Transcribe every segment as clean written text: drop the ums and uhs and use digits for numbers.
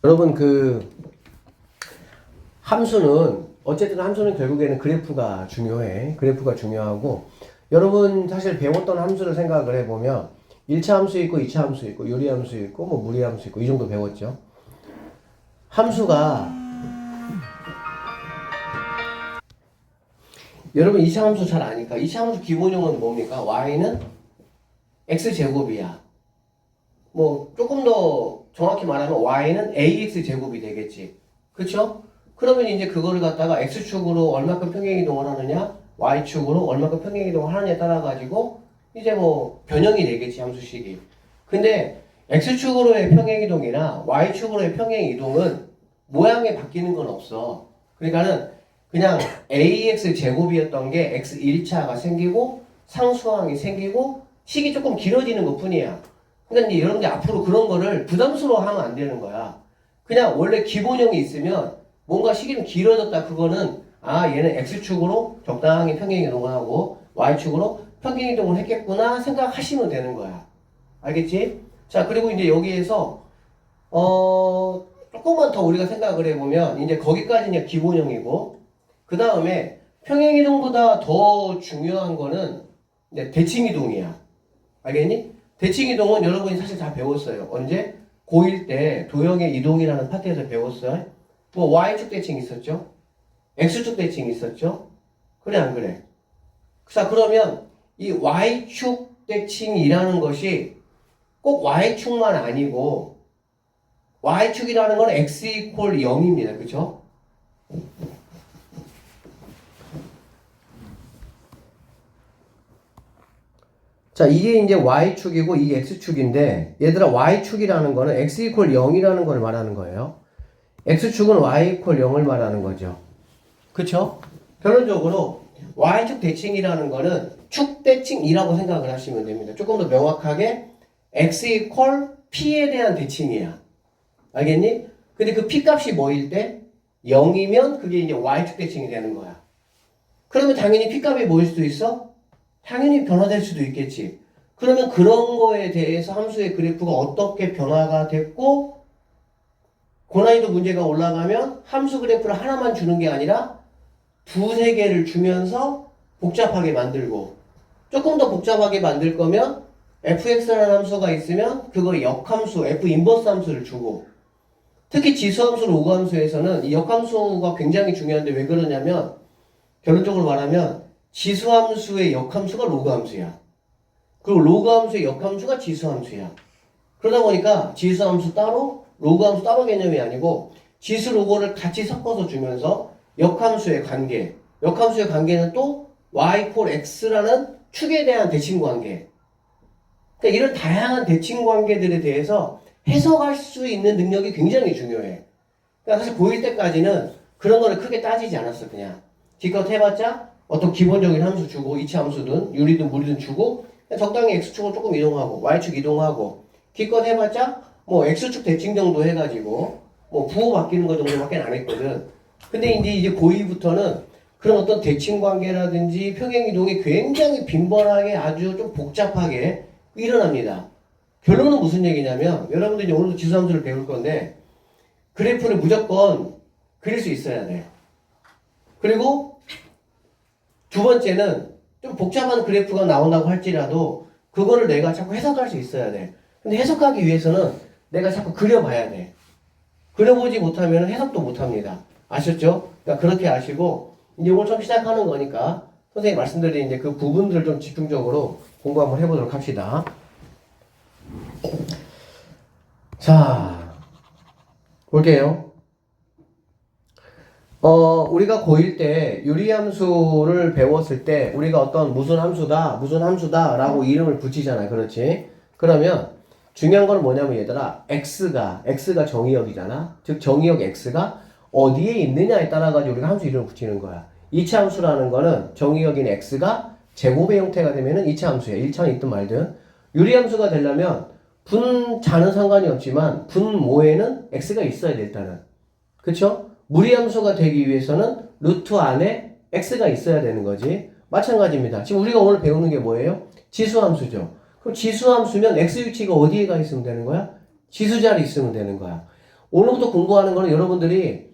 여러분 어쨌든 함수는 결국에는 그래프가 중요해. 그래프가 중요하고, 여러분 사실 배웠던 함수를 생각을 해보면 1차 함수 있고 2차 함수 있고 요리함수 있고 뭐 무리함수 있고 이 정도 배웠죠. 함수가 여러분 2차 함수 잘 아니까 2차 함수 기본형은 뭡니까? y는 x제곱이야. 뭐 조금 더 정확히 말하면 y는 ax제곱이 되겠지. 그쵸? 그러면 이제 그거를 갖다가 x축으로 얼마큼 평행이동을 하느냐, y축으로 얼마큼 평행이동을 하느냐에 따라 가지고 이제 뭐 변형이 되겠지, 함수식이. 근데 x축으로의 평행이동이나 y축으로의 평행이동은 모양이 바뀌는 건 없어. 그러니까는 그냥 ax제곱이었던 게 x 1차가 생기고 상수항이 생기고 식이 조금 길어지는 것 뿐이야. 그러니까 이제 여러분들 앞으로 그런 거를 부담스러워하면 안 되는 거야. 그냥 원래 기본형이 있으면 뭔가 시기는 길어졌다. 그거는 얘는 x축으로 적당히 평행이동을 하고 y축으로 평행이동을 했겠구나 생각하시면 되는 거야. 알겠지? 자, 그리고 이제 여기에서 조금만 더 우리가 생각을 해보면 이제 거기까지는 기본형이고, 그 다음에 평행이동보다 더 중요한 거는 이제 대칭이동이야. 알겠니? 대칭이동은 여러분이 사실 다 배웠어요. 언제? 고1 때 도형의 이동이라는 파트에서 배웠어요. 뭐 y축 대칭 있었죠? x축 대칭 있었죠? 그래 안 그래? 자, 그러면 이 y축 대칭이라는 것이 꼭 y축만 아니고 y축이라는 건 x = 0입니다. 그쵸? 자, 이게 이제 y축이고 이게 x축인데, 얘들아 y축이라는 거는 x = 0이라는 걸 말하는 거예요. x축은 y = 0을 말하는 거죠. 그쵸? 결론적으로 y축 대칭이라는 거는 축대칭이라고 생각을 하시면 됩니다. 조금 더 명확하게 x = p에 대한 대칭이야. 알겠니? 근데 그 p 값이 뭐일 때? 0이면 그게 이제 y축 대칭이 되는 거야. 그러면 당연히 p 값이 뭐일 수도 있어? 당연히 변화될 수도 있겠지. 그러면 그런 거에 대해서 함수의 그래프가 어떻게 변화가 됐고, 고난이도 문제가 올라가면 함수 그래프를 하나만 주는 게 아니라 두세 개를 주면서 복잡하게 만들고, 조금 더 복잡하게 만들 거면 fx라는 함수가 있으면 그거 역함수, f 인버스 함수를 주고, 특히 지수함수, 로그함수에서는 이 역함수가 굉장히 중요한데 왜 그러냐면, 결론적으로 말하면 지수함수의 역함수가 로그함수야. 그리고 로그함수의 역함수가 지수함수야. 그러다 보니까 지수함수 따로, 로그함수 따로 개념이 아니고 지수 로그를 같이 섞어서 주면서 역함수의 관계는 또 y = x라는 축에 대한 대칭 관계. 그러니까 이런 다양한 대칭 관계들에 대해서 해석할 수 있는 능력이 굉장히 중요해. 그러니까 사실 고1 때까지는 그런 거를 크게 따지지 않았어. 그냥 기껏 해봤자 어떤 기본적인 함수 주고, 이차 함수든 유리든 무리든 주고, 적당히 x축을 조금 이동하고 y축 이동하고, 기껏 해봤자 뭐 x축 대칭 정도 해가지고 뭐 부호 바뀌는 거 정도밖에 안 했거든. 근데 이제 고2부터는 그런 어떤 대칭 관계라든지 평행 이동이 굉장히 빈번하게 아주 좀 복잡하게 일어납니다. 결론은 무슨 얘기냐면, 여러분들 이제 오늘도 지수함수를 배울 건데 그래프를 무조건 그릴 수 있어야 돼. 그리고 두 번째는 좀 복잡한 그래프가 나온다고 할지라도 그거를 내가 자꾸 해석할 수 있어야 돼. 근데 해석하기 위해서는 내가 자꾸 그려봐야 돼. 그려보지 못하면 해석도 못합니다. 아셨죠? 그러니까 그렇게 아시고, 이제 오늘 처음 시작하는 거니까 선생님 말씀드린 이제 그 부분들을 좀 집중적으로 공부 한번 해보도록 합시다. 자, 볼게요. 우리가 고1 때 유리함수를 배웠을 때 우리가 어떤 무슨 함수다 라고 이름을 붙이잖아요. 그렇지? 그러면 중요한 건 뭐냐면 얘들아, x가 정의역이잖아. 즉 정의역 x가 어디에 있느냐에 따라 가지고 우리가 함수 이름을 붙이는 거야. 2차 함수라는 거는 정의역인 x가 제곱의 형태가 되면은 2차 함수야. 1차는 있든 말든. 유리함수가 되려면 분자는 상관이 없지만 분모에는 x가 있어야 돼, 일단은. 그쵸? 무리함수가 되기 위해서는 루트 안에 x가 있어야 되는 거지. 마찬가지입니다. 지금 우리가 오늘 배우는 게 뭐예요? 지수함수죠. 그럼 지수함수면 x 위치가 어디에 가 있으면 되는 거야? 지수 자리 있으면 되는 거야. 오늘부터 공부하는 거는 여러분들이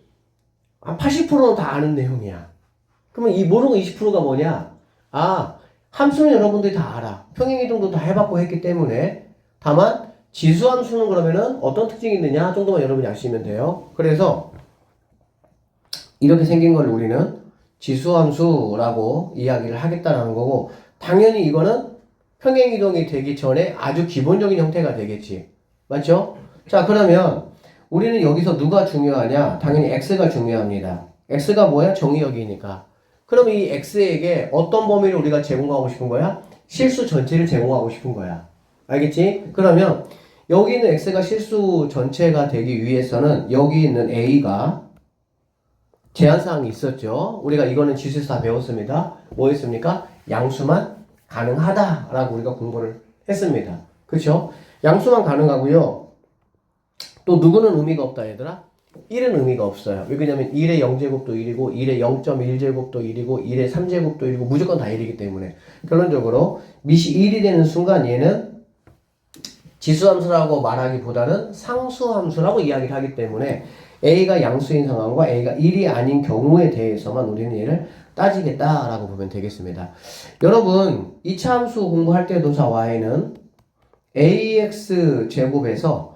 한 80%는 다 아는 내용이야. 그러면 이 모르는 20%가 뭐냐? 아, 함수는 여러분들이 다 알아. 평행이동도 다 해봤고 했기 때문에. 다만 지수함수는 그러면은 어떤 특징이 있느냐 정도만 여러분이 아시면 돼요. 그래서 이렇게 생긴 걸 우리는 지수함수라고 이야기를 하겠다라는 거고, 당연히 이거는 평행이동이 되기 전에 아주 기본적인 형태가 되겠지. 맞죠? 자, 그러면 우리는 여기서 누가 중요하냐? 당연히 x가 중요합니다. x가 뭐야? 정의역이니까. 그럼 이 x에게 어떤 범위를 우리가 제공하고 싶은 거야? 실수 전체를 제공하고 싶은 거야. 알겠지? 그러면 여기 있는 x가 실수 전체가 되기 위해서는 여기 있는 a가 제한사항이 있었죠. 우리가 이거는 지수에서 다 배웠습니다. 뭐였습니까? 양수만 가능하다라고 우리가 공부를 했습니다. 그쵸? 양수만 가능하고요. 또 누구는 의미가 없다 얘들아? 1은 의미가 없어요. 왜냐면 1의 0제곱도 1이고 1의 0.1제곱도 1이고 1의 3제곱도 1이고 무조건 다 1이기 때문에 결론적으로 밑이 1이 되는 순간 얘는 지수함수라고 말하기보다는 상수함수라고 이야기를 하기 때문에 A가 양수인 상황과 A가 1이 아닌 경우에 대해서만 우리는 얘를 따지겠다라고 보면 되겠습니다. 여러분 2차 함수 공부할 때도 자 y는 ax 제곱에서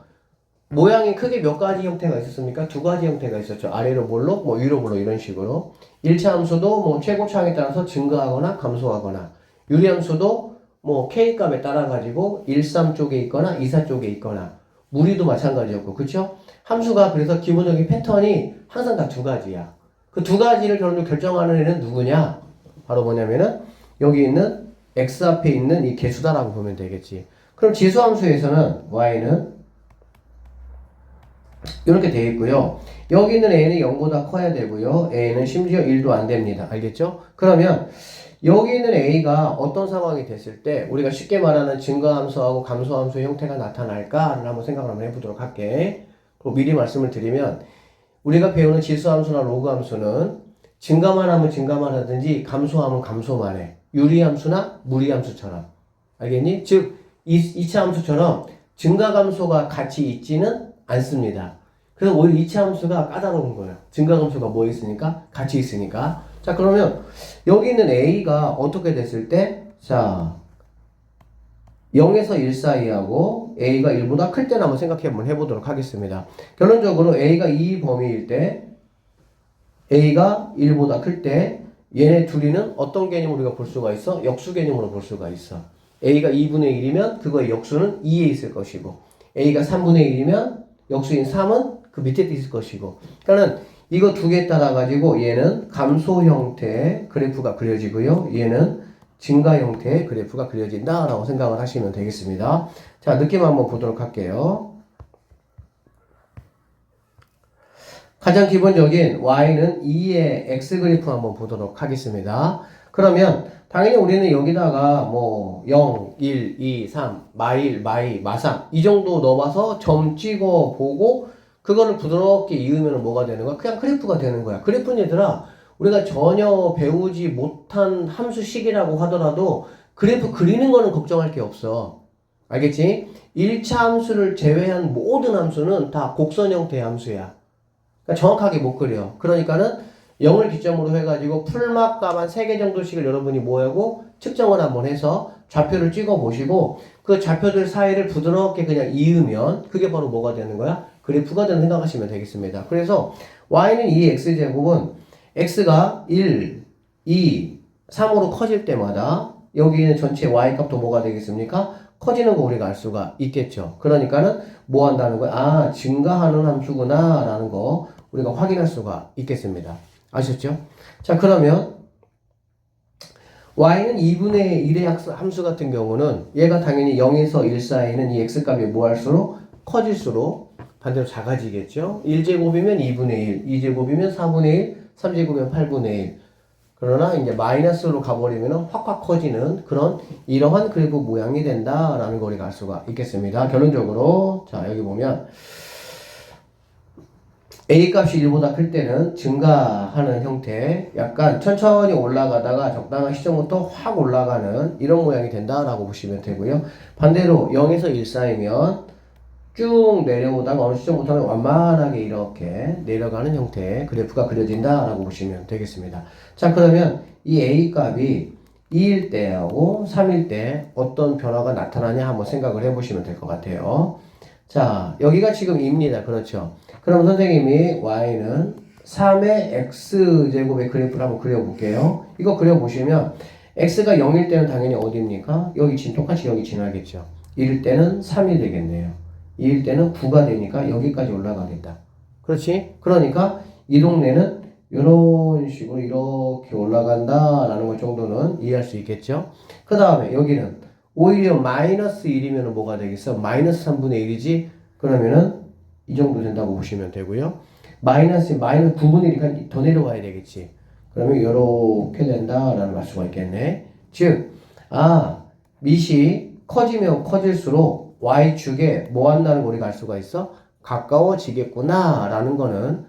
모양이 크게 몇 가지 형태가 있었습니까? 두 가지 형태가 있었죠. 아래로 볼록, 뭐 위로 볼록 이런 식으로. 1차 함수도 뭐 최고차항에 따라서 증가하거나 감소하거나, 유리함수도 뭐 k값에 따라 가지고 1, 3 쪽에 있거나 2, 4 쪽에 있거나, 무리도 마찬가지였고, 그쵸? 함수가 그래서 기본적인 패턴이 항상 다 두 가지야. 그 두 가지를 결정하는 애는 누구냐? 바로 뭐냐면은 여기 있는 x 앞에 있는 이 개수다라고 보면 되겠지. 그럼 지수함수에서는 y는 이렇게 되어 있고요. 여기 있는 a는 0보다 커야 되고요. a는 심지어 1도 안 됩니다. 알겠죠? 그러면 여기 있는 a가 어떤 상황이 됐을 때 우리가 쉽게 말하는 증가함수하고 감소함수의 형태가 나타날까를 한번 생각을 한번 해보도록 할게. 그리고 미리 말씀을 드리면 우리가 배우는 지수함수나 로그함수는 증가만 하면 증가만 하든지 감소하면 감소만 해. 유리함수나 무리함수처럼. 알겠니? 즉 2차 함수처럼 증가감소가 같이 있지는 않습니다. 그래서 오히려 2차 함수가 까다로운 거예요. 증가감소가 뭐 있으니까? 같이 있으니까. 자, 그러면 여기 있는 a가 어떻게 됐을 때, 자 0에서 1 사이하고 a가 1보다 클 때는 한번 한번 해보도록 하겠습니다. 결론적으로 a가 이 범위일 때, a가 1보다 클 때 얘네 둘이는 어떤 개념으로 우리가 볼 수가 있어? 역수 개념으로 볼 수가 있어. a가 2분의 1이면 그거의 역수는 2에 있을 것이고, a가 3분의 1이면 역수인 3은 그 밑에 있을 것이고, 그러니까는 이거 두 개에 따라 가지고 얘는 감소 형태의 그래프가 그려지고요, 얘는 증가 형태의 그래프가 그려진다 라고 생각을 하시면 되겠습니다. 자, 느낌 한번 보도록 할게요. 가장 기본적인 y는 2의 x 그래프 한번 보도록 하겠습니다. 그러면 당연히 우리는 여기다가 뭐 0, 1, 2, 3, 마1, 마2, 마3 이 정도 넣어봐서 점 찍어 보고 그거를 부드럽게 이으면 뭐가 되는 거야? 그냥 그래프가 되는 거야. 그래프는 얘들아, 우리가 전혀 배우지 못한 함수식이라고 하더라도 그래프 그리는 거는 걱정할 게 없어. 알겠지? 1차 함수를 제외한 모든 함수는 다 곡선 형태의 함수야. 그러니까 정확하게 못 그려. 그러니까는 0을 기점으로 해가지고 풀막값 한 3개 정도씩을 여러분이 뭐하고 측정을 한번 해서 좌표를 찍어 보시고 그 좌표들 사이를 부드럽게 그냥 이으면 그게 바로 뭐가 되는 거야? 그래프가 되는 생각하시면 되겠습니다. 그래서 y는 2x제곱은 x가 1, 2, 3으로 커질 때마다 여기 있는 전체 y값도 뭐가 되겠습니까? 커지는 거 우리가 알 수가 있겠죠. 그러니까는 뭐 한다는 거야? 아, 증가하는 함수구나 라는 거 우리가 확인할 수가 있겠습니다. 아셨죠? 자, 그러면 y는 2분의 1의 함수 같은 경우는 얘가 당연히 0에서 1 사이는 이 x값이 뭐 할수록 커질수록 반대로 작아지겠죠? 1제곱이면 2분의 1, 2제곱이면 4분의 1, 3제곱이면 8분의 1. 그러나 이제 마이너스로 가버리면 확확 커지는 그런 이러한 그래프 모양이 된다라는 걸 우리가 알 수가 있겠습니다. 결론적으로 자, 여기 보면 A 값이 1보다 클 때는 증가하는 형태, 약간 천천히 올라가다가 적당한 시점부터 확 올라가는 이런 모양이 된다라고 보시면 되고요. 반대로 0에서 1 사이면 쭉 내려오다가 어느 시점부터는 완만하게 이렇게 내려가는 형태의 그래프가 그려진다라고 보시면 되겠습니다. 자, 그러면 이 A 값이 2일 때하고 3일 때 어떤 변화가 나타나냐 한번 생각을 해보시면 될 것 같아요. 자, 여기가 지금 2입니다. 그렇죠? 그럼 선생님이 y는 3의 x제곱의 그래프를 한번 그려볼게요. 이거 그려보시면 x가 0일 때는 당연히 어디입니까? 여기 똑같이 여기 지나겠죠. 1일 때는 3이 되겠네요. 2일 때는 9가 되니까 여기까지 올라가겠다. 그렇지? 그러니까 이 동네는 이런 식으로 이렇게 올라간다라는 것 정도는 이해할 수 있겠죠? 그 다음에 여기는 오히려 마이너스 1이면 뭐가 되겠어? 마이너스 3분의 1이지? 그러면은 이 정도 된다고 보시면 되고요. 마이너스 9분의 1이니까 더 내려가야 되겠지. 그러면 이렇게 된다라는 걸 알 수가 있겠네. 즉, 밑이 커지면 커질수록 y축에 뭐 한다는 걸 우리가 알 수가 있어? 가까워지겠구나 라는 거는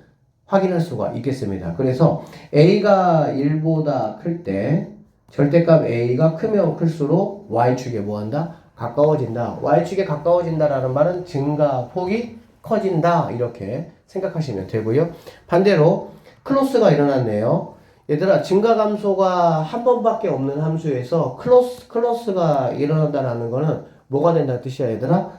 확인할 수가 있겠습니다. 그래서 a가 1보다 클 때 절대값 a가 크면 클수록 y축에 뭐 한다? 가까워진다. y축에 가까워진다라는 말은 증가폭이 커진다 이렇게 생각하시면 되고요. 반대로 클로스가 일어났네요. 얘들아, 증가 감소가 한 번밖에 없는 함수에서 클로스가 일어난다는 거는 뭐가 된다는 뜻이야, 얘들아?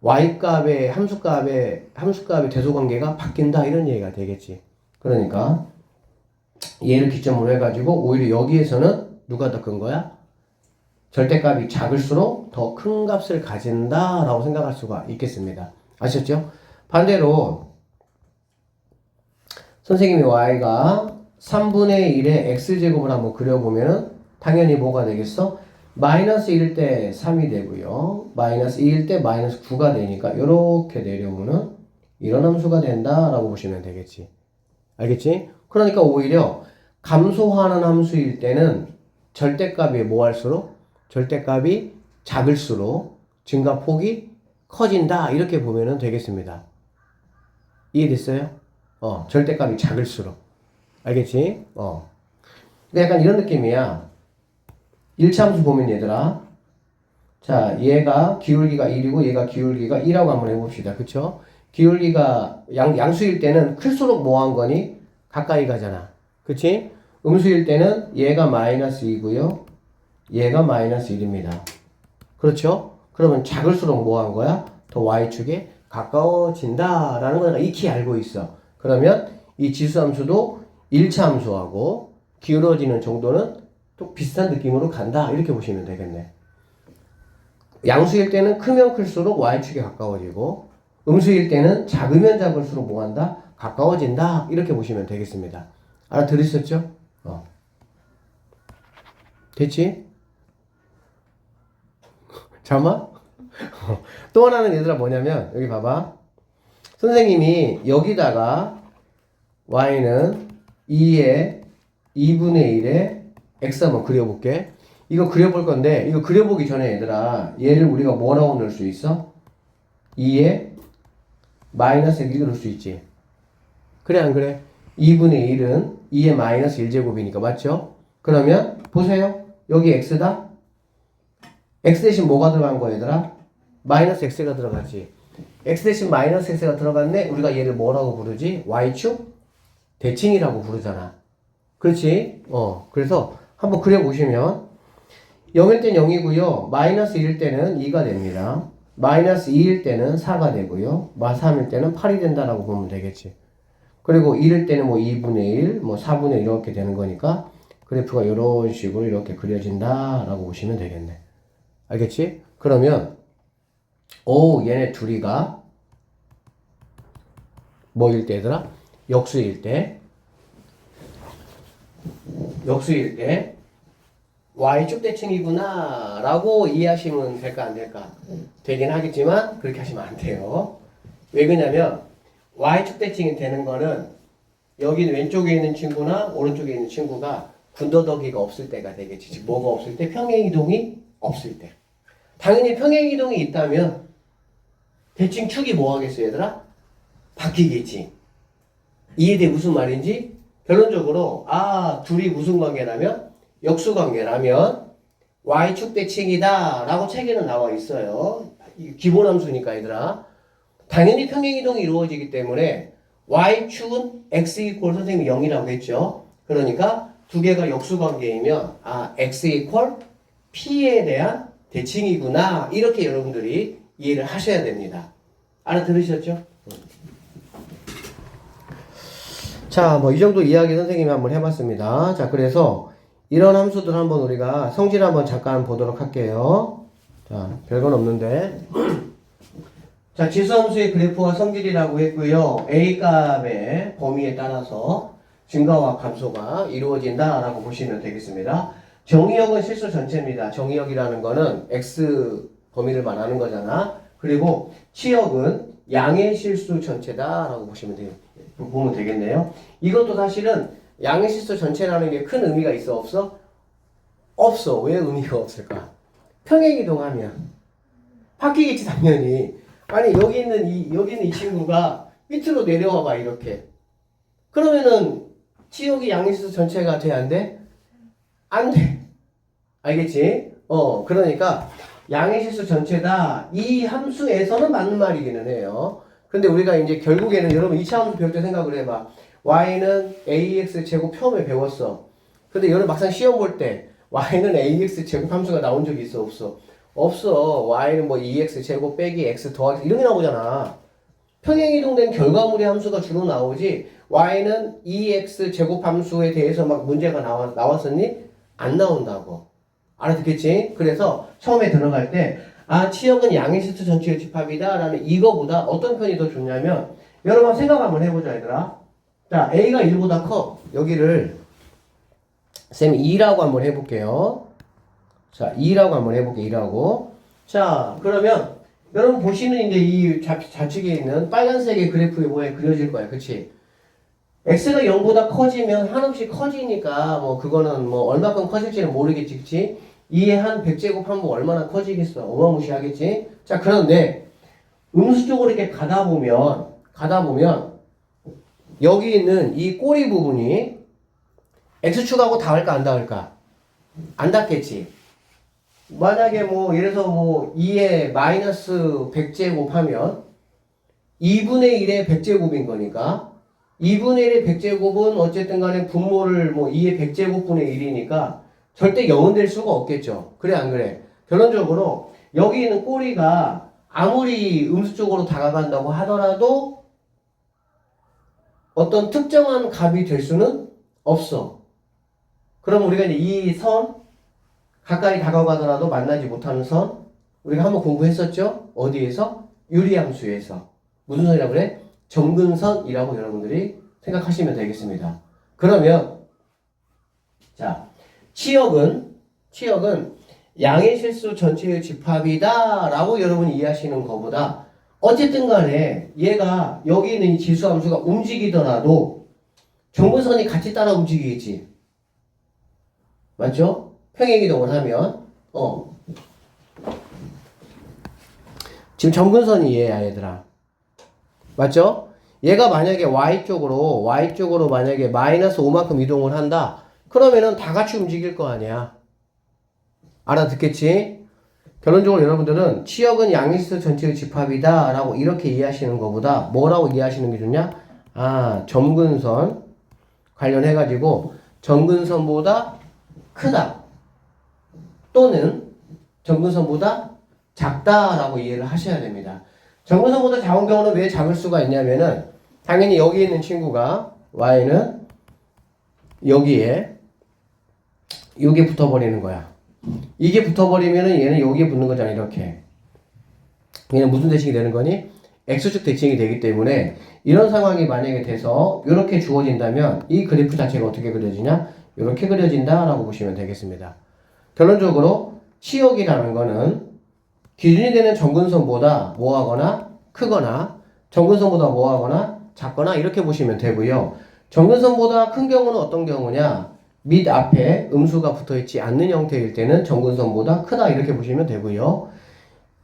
y값의 함수값의 대소관계가 바뀐다 이런 얘기가 되겠지. 그러니까 얘를 기점으로 해가지고 오히려 여기에서는 누가 더 큰 거야? 절대값이 작을수록 더 큰 값을 가진다라고 생각할 수가 있겠습니다. 아셨죠? 반대로 선생님이 y가 3분의 1의 x제곱을 한번 그려보면은 당연히 뭐가 되겠어? 마이너스 1일 때 3이 되고요. 마이너스 2일 때 마이너스 9가 되니까 이렇게 내려오면은 이런 함수가 된다라고 보시면 되겠지. 알겠지? 그러니까 오히려 감소하는 함수일 때는 절대값이 뭐 할수록? 절대값이 작을수록 증가폭이 커진다 이렇게 보면 되겠습니다. 이해됐어요? 절대값이 작을수록. 알겠지? 약간 이런 느낌이야. 1차 함수 보면 얘들아, 자, 얘가 기울기가 1이고 얘가 기울기가 2라고 한번 해봅시다. 그쵸? 기울기가 양수일 때는 클수록 뭐 한 거니? 가까이 가잖아. 그치? 음수일 때는 얘가 마이너스 2고요 얘가 마이너스 1입니다. 그렇죠? 그러면 작을수록 뭐 한 거야? 더 y축에 가까워진다라는 걸 내가 익히 알고 있어. 그러면 이 지수함수도 1차 함수하고 기울어지는 정도는 또 비슷한 느낌으로 간다. 이렇게 보시면 되겠네. 양수일 때는 크면 클수록 y축에 가까워지고 음수일 때는 작으면 작을수록 뭐 한다? 가까워진다. 이렇게 보시면 되겠습니다. 알아들으셨죠? 됐지? 잠깐만. 또 하나는 얘들아 뭐냐면 여기 봐봐. 선생님이 여기다가 y는 2의 2분의 1의 x 한번 그려볼게. 이거 그려볼 건데 이거 그려보기 전에 얘들아 얘를 우리가 뭐라고 넣을 수 있어? 2의 마이너스 1 넣을 수 있지. 그래 안 그래? 2분의 1은 2의 마이너스 1제곱이니까 맞죠? 그러면 보세요. 여기 x다. x 대신 뭐가 들어간 거야 얘들아? 마이너스 x가 들어갔지. x 대신 마이너스 x가 들어갔네. 우리가 얘를 뭐라고 부르지? y축 대칭이라고 부르잖아. 그렇지? 그래서 한번 그려보시면 0일 땐 0이고요. 마이너스 1일 때는 2가 됩니다. 마이너스 2일 때는 4가 되고요. 3일 때는 8이 된다라고 보면 되겠지. 그리고 1일 때는 뭐 2분의 1, 뭐 4분의 1 이렇게 되는 거니까 그래프가 이런 식으로 이렇게 그려진다라고 보시면 되겠네. 알겠지? 그러면 얘네 둘이가 뭐일 때 얘들아? 역수일 때 y축 대칭이구나 라고 이해하시면 될까 안 될까? 되긴 하겠지만 그렇게 하시면 안 돼요. 왜 그러냐면 y축 대칭이 되는 거는 여기 왼쪽에 있는 친구나 오른쪽에 있는 친구가 군더더기가 없을 때가 되겠지. 즉 뭐가 없을 때? 평행이동이 없을 때. 당연히 평행이동이 있다면 대칭축이 뭐 하겠어 얘들아? 바뀌겠지. 이해돼 무슨 말인지? 결론적으로 둘이 무슨 관계라면? 역수 관계라면 y축 대칭이다 라고 책에는 나와 있어요. 기본 함수니까 얘들아. 당연히 평행이동이 이루어지기 때문에 y축은 x 이퀄 선생님이 0이라고 했죠. 그러니까 두 개가 역수관계이면 x 이퀄 p에 대한 대칭이구나. 이렇게 여러분들이 이해를 하셔야 됩니다. 알아들으셨죠? 자, 뭐 이 정도 이야기 선생님이 한번 해봤습니다. 자, 그래서 이런 함수들 한번 우리가 성질 한번 잠깐 보도록 할게요. 자, 별건 없는데. 자, 지수함수의 그래프와 성질이라고 했고요. A 값의 범위에 따라서 증가와 감소가 이루어진다라고 보시면 되겠습니다. 정의역은 실수 전체입니다. 정의역이라는 거는 X 범위를 말하는 거잖아. 그리고 치역은 양의 실수 전체다라고 보면 되겠네요. 이것도 사실은 양의 실수 전체라는 게 큰 의미가 있어 없어? 없어. 왜 의미가 없을까? 평행이동하면 바뀌겠지 당연히. 아니 여기 있는 이 친구가 밑으로 내려와 봐 이렇게. 그러면은 치역이 양의 실수 전체가 돼 안 돼? 안 돼. 알겠지? 그러니까 양의 실수 전체다. 이 함수에서는 맞는 말이기는 해요. 근데 우리가 이제 결국에는 여러분 2차 함수 배울 때 생각을 해봐. y는 ax 제곱 처음에 배웠어. 근데 여러분 막상 시험 볼 때 y는 ax 제곱 함수가 나온 적이 있어 없어? 없어. y는 뭐 2x 제곱 빼기 x 더하기 이런 게 나오잖아. 평행이동된 결과물의 함수가 주로 나오지 y는 2x 제곱 함수에 대해서 막 문제가 나왔었니? 안 나온다고. 알아듣겠지? 그래서 처음에 들어갈 때 치역은 양의 실수 전체의 집합이다 라는 이거보다 어떤 편이 더 좋냐면 여러분 생각 한번 해보자 얘들아. 자, a가 1보다 커. 여기를 쌤이 2라고 한번 해볼게요. 자, 2라고 한번 해볼게. 2라고. 자, 그러면 여러분 보시는 이제 이 좌측에 있는 빨간색의 그래프의 모양이 그려질 거야. 그치? x가 0보다 커지면 한없이 커지니까 뭐 그거는 뭐 얼마큼 커질지는 모르겠지. 그치? 2의 한 100제곱 하면 얼마나 커지겠어. 어마무시하겠지? 자, 그런데 음수 쪽으로 이렇게 가다 보면 여기 있는 이 꼬리 부분이 x축하고 닿을까 안 닿을까? 안 닿겠지. 만약에 뭐 예를 들어서 뭐 2의 마이너스 100제곱 하면 2분의 1의 100제곱인 거니까 2분의 1의 100제곱은 어쨌든 간에 분모를 뭐 2의 100제곱분의 1이니까 절대 0은 될 수가 없겠죠. 그래 안 그래? 결론적으로 여기 있는 꼬리가 아무리 음수 쪽으로 다가간다고 하더라도 어떤 특정한 값이 될 수는 없어. 그럼 우리가 이제 이 선 가까이 다가가더라도 만나지 못하는 선 우리가 한번 공부했었죠? 어디에서? 유리함수에서. 무슨 선이라고 그래? 점근선이라고 여러분들이 생각하시면 되겠습니다. 그러면 자, 치역은 양의 실수 전체의 집합이다 라고 여러분이 이해하시는 것보다 어쨌든 간에 얘가 여기 있는 이 지수함수가 움직이더라도 점근선이 같이 따라 움직이겠지. 맞죠? 평행이동을 하면 지금 점근선이에요 얘들아. 맞죠? 얘가 만약에 y쪽으로 만약에 마이너스 5만큼 이동을 한다. 그러면은 다 같이 움직일 거 아니야. 알아듣겠지? 결론적으로 여러분들은 치역은 양의 실수 전체의 집합이다 라고 이렇게 이해하시는 것보다 뭐라고 이해하시는 게 좋냐? 점근선 관련해가지고 점근선보다 크다 또는 점근선보다 작다라고 이해를 하셔야 됩니다. 점근선보다 작은 경우는 왜 작을 수가 있냐면은 당연히 여기 있는 친구가 y는 여기에 이게 붙어버리는 거야. 이게 붙어버리면은 얘는 여기에 붙는 거잖아. 이렇게 얘는 무슨 대칭이 되는 거니? x축 대칭이 되기 때문에 이런 상황이 만약에 돼서 이렇게 주어진다면 이 그래프 자체가 어떻게 그려지냐? 이렇게 그려진다라고 보시면 되겠습니다. 결론적으로 치역이라는 거는 기준이 되는 점근선보다 뭐하거나 크거나 점근선보다 뭐하거나 작거나 이렇게 보시면 되고요. 점근선보다 큰 경우는 어떤 경우냐? 밑 앞에 음수가 붙어있지 않는 형태일 때는 점근선보다 크다 이렇게 보시면 되고요.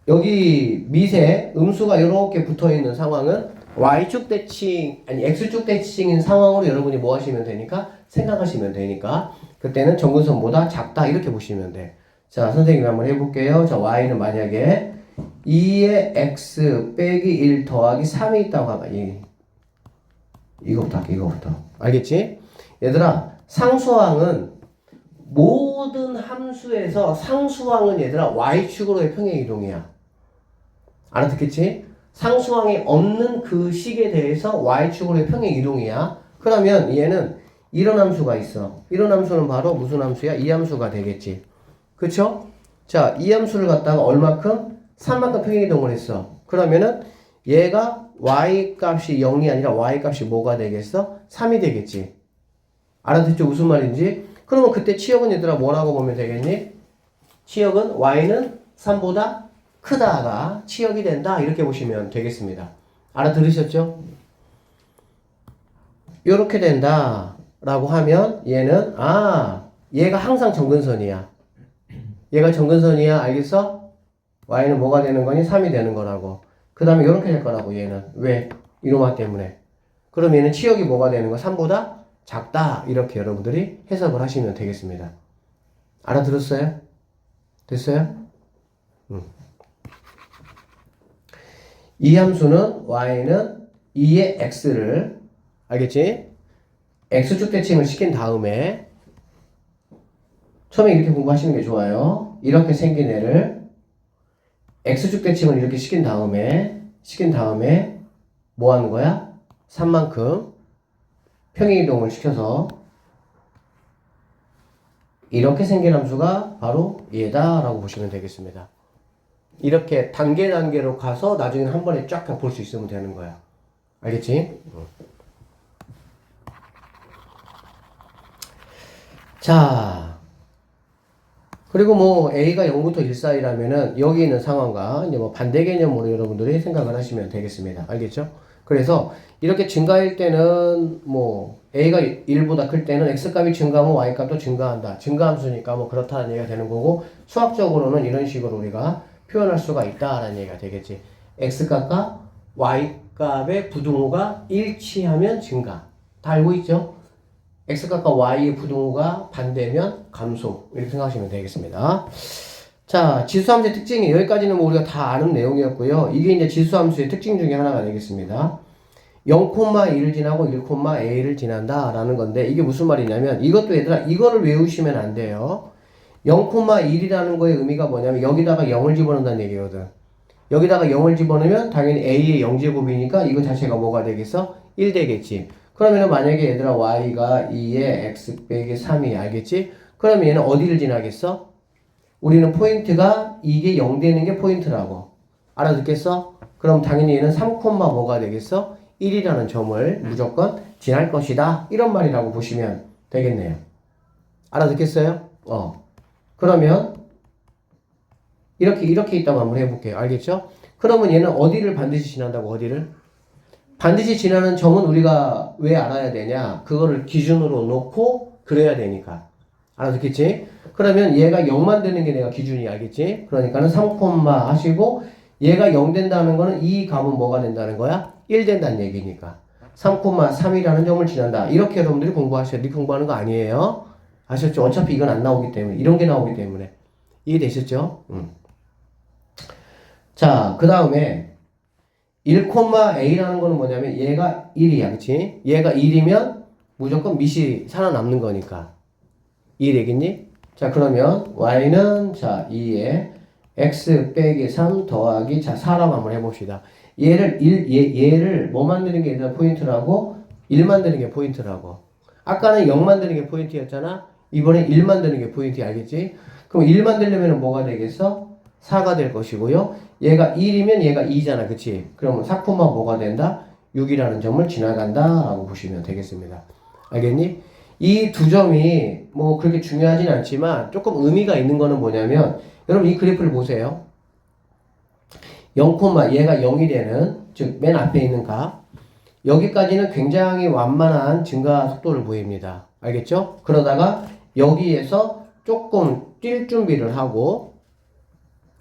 여기 밑에 음수가 이렇게 붙어있는 상황은 y축 대칭 x축 대칭인 상황으로 여러분이 뭐 하시면 되니까 생각하시면 되니까 그때는 점근선보다 작다 이렇게 보시면 돼. 자, 선생님이 한번 해볼게요. 자, y는 만약에 2의 x 빼기 1 더하기 3이 있다고 하면 이거부터 할게. 이거부터. 알겠지? 얘들아, 상수항은 모든 함수에서 상수항은 얘들아 y축으로의 평행이동이야. 알아듣겠지? 상수항이 없는 그 식에 대해서 y축으로의 평행이동이야. 그러면 얘는 이런 함수가 있어. 이런 함수는 바로 무슨 함수야? 이 함수가 되겠지. 그쵸? 자, 이 함수를 갖다가 얼마큼? 3만큼 평행이동을 했어. 그러면은 얘가 y 값이 0이 아니라 y 값이 뭐가 되겠어? 3이 되겠지. 알아듣죠? 무슨 말인지? 그러면 그때 치역은 얘들아 뭐라고 보면 되겠니? 치역은 y는 3보다 크다가 치역이 된다. 이렇게 보시면 되겠습니다. 알아들으셨죠? 이렇게 된다 라고 하면 얘는 얘가 항상 정근선이야. 얘가 정근선이야. 알겠어? y는 뭐가 되는 거니? 3이 되는 거라고. 그 다음에 이렇게 될 거라고. 얘는 왜? 이노마 때문에. 그럼 얘는 치역이 뭐가 되는 거? 3보다 작다. 이렇게 여러분들이 해석을 하시면 되겠습니다. 알아들었어요? 됐어요? 이 함수는 y는 2의 x를 알겠지? x축 대칭을 시킨 다음에 처음에 이렇게 공부하시는 게 좋아요. 이렇게 생긴 애를 x축 대칭을 이렇게 시킨 다음에 뭐 하는 거야? 3만큼 평행이동을 시켜서 이렇게 생긴 함수가 바로 얘다 라고 보시면 되겠습니다. 이렇게 단계로 가서 나중에 한 번에 쫙 볼 수 있으면 되는 거야. 알겠지? 자, 그리고 뭐 a가 0부터 1 사이라면은 여기 있는 상황과 이제 뭐 반대 개념으로 여러분들이 생각을 하시면 되겠습니다. 알겠죠? 그래서 이렇게 증가일 때는 뭐 a가 1보다 클 때는 x값이 증가하면 y값도 증가한다. 증가함수니까 뭐 그렇다는 얘기가 되는 거고, 수학적으로는 이런 식으로 우리가 표현할 수가 있다라는 얘기가 되겠지. x값과 y값의 부등호가 일치하면 증가. 다 알고 있죠? x값과 y의 부등호가 반대면 감소. 이렇게 생각하시면 되겠습니다. 자, 지수함수의 특징이 여기까지는 뭐 우리가 다 아는 내용이었고요. 이게 이제 지수함수의 특징 중에 하나가 되겠습니다. 0,1을 지나고 1,a를 지난다 라는 건데, 이게 무슨 말이냐면 이것도 얘들아 이거를 외우시면 안 돼요. 0,1이라는 거의 의미가 뭐냐면 여기다가 0을 집어넣는다는 얘기거든. 여기다가 0을 집어넣으면 당연히 a의 0제곱이니까 이거 자체가 뭐가 되겠어? 1 되겠지. 그러면은 만약에 얘들아 y가 2의 x 빼기 3이 알겠지? 그러면 얘는 어디를 지나겠어? 우리는 포인트가 이게 0 되는 게 포인트라고. 알아듣겠어? 그럼 당연히 얘는 3, 뭐가 되겠어? 1이라는 점을 무조건 지날 것이다. 이런 말이라고 보시면 되겠네요. 알아듣겠어요? 그러면 이렇게 있다고 한번 해볼게요. 알겠죠? 그러면 얘는 어디를 반드시 지난다고? 어디를? 반드시 지나는 점은 우리가 왜 알아야 되냐? 그거를 기준으로 놓고 그래야 되니까. 알아듣겠지? 그러면 얘가 0만 되는 게 내가 기준이 알겠지? 그러니까는 3, 하시고 얘가 0 된다는 거는 이 값은 뭐가 된다는 거야? 1 된다는 얘기니까. 3, 3이라는 점을 지난다. 이렇게 여러분들이 공부하셔야 돼. 공부하는 거 아니에요? 아셨죠? 어차피 이건 안 나오기 때문에. 이런 게 나오기 때문에. 이해되셨죠? 자, 그 다음에 1,a라는 거는 뭐냐면 얘가 1이야. 그치? 얘가 1이면 무조건 밑이 살아남는 거니까. 이해되겠니? 자, 그러면 y는 자 2에 x 빼기 3 더하기 자 4라고 한번 해봅시다. 얘를 뭐 만드는 게 일단 포인트라고? 1 만드는 게 포인트라고. 아까는 0 만드는 게 포인트였잖아. 이번엔 1 만드는 게 포인트 알겠지? 그럼 1 만들려면 뭐가 되겠어? 4가 될 것이고요. 얘가 1이면 얘가 2잖아. 그치? 그러면 4, 뭐가 된다? 6이라는 점을 지나간다 라고 보시면 되겠습니다. 알겠니? 이 두 점이 뭐 그렇게 중요하진 않지만 조금 의미가 있는 거는 뭐냐면 여러분 이 그래프를 보세요. 0, 얘가 0이 되는 즉 맨 앞에 있는 값 여기까지는 굉장히 완만한 증가 속도를 보입니다. 알겠죠? 그러다가 여기에서 조금 뛸 준비를 하고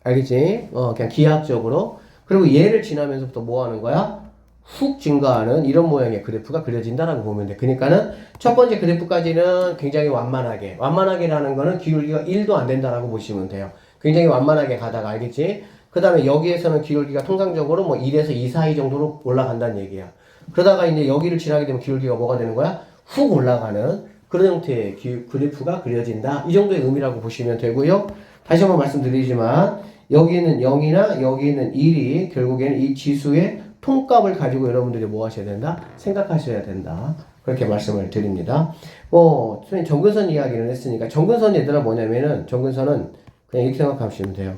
알겠지? 그냥 기하학적으로 그리고 얘를 지나면서부터 뭐 하는 거야? 훅 증가하는 이런 모양의 그래프가 그려진다라고 보면 돼. 그러니까는 첫 번째 그래프까지는 굉장히 완만하게라는 거는 기울기가 1도 안 된다라고 보시면 돼요. 굉장히 완만하게 가다가 알겠지? 그 다음에 여기에서는 기울기가 통상적으로 뭐 1에서 2 사이 정도로 올라간다는 얘기야. 그러다가 이제 여기를 지나게 되면 기울기가 뭐가 되는 거야? 훅 올라가는 그런 형태의 그래프가 그려진다. 이 정도의 의미라고 보시면 되고요. 다시 한번 말씀드리지만 여기는 0이나 여기는 1이 결국에는 이 지수의 통값을 가지고 여러분들이 뭐 하셔야 된다? 생각하셔야 된다. 그렇게 말씀을 드립니다. 선생님 정근선 이야기를 했으니까 정근선 얘들아 뭐냐면은 정근선은 그냥 이렇게 생각하시면 돼요.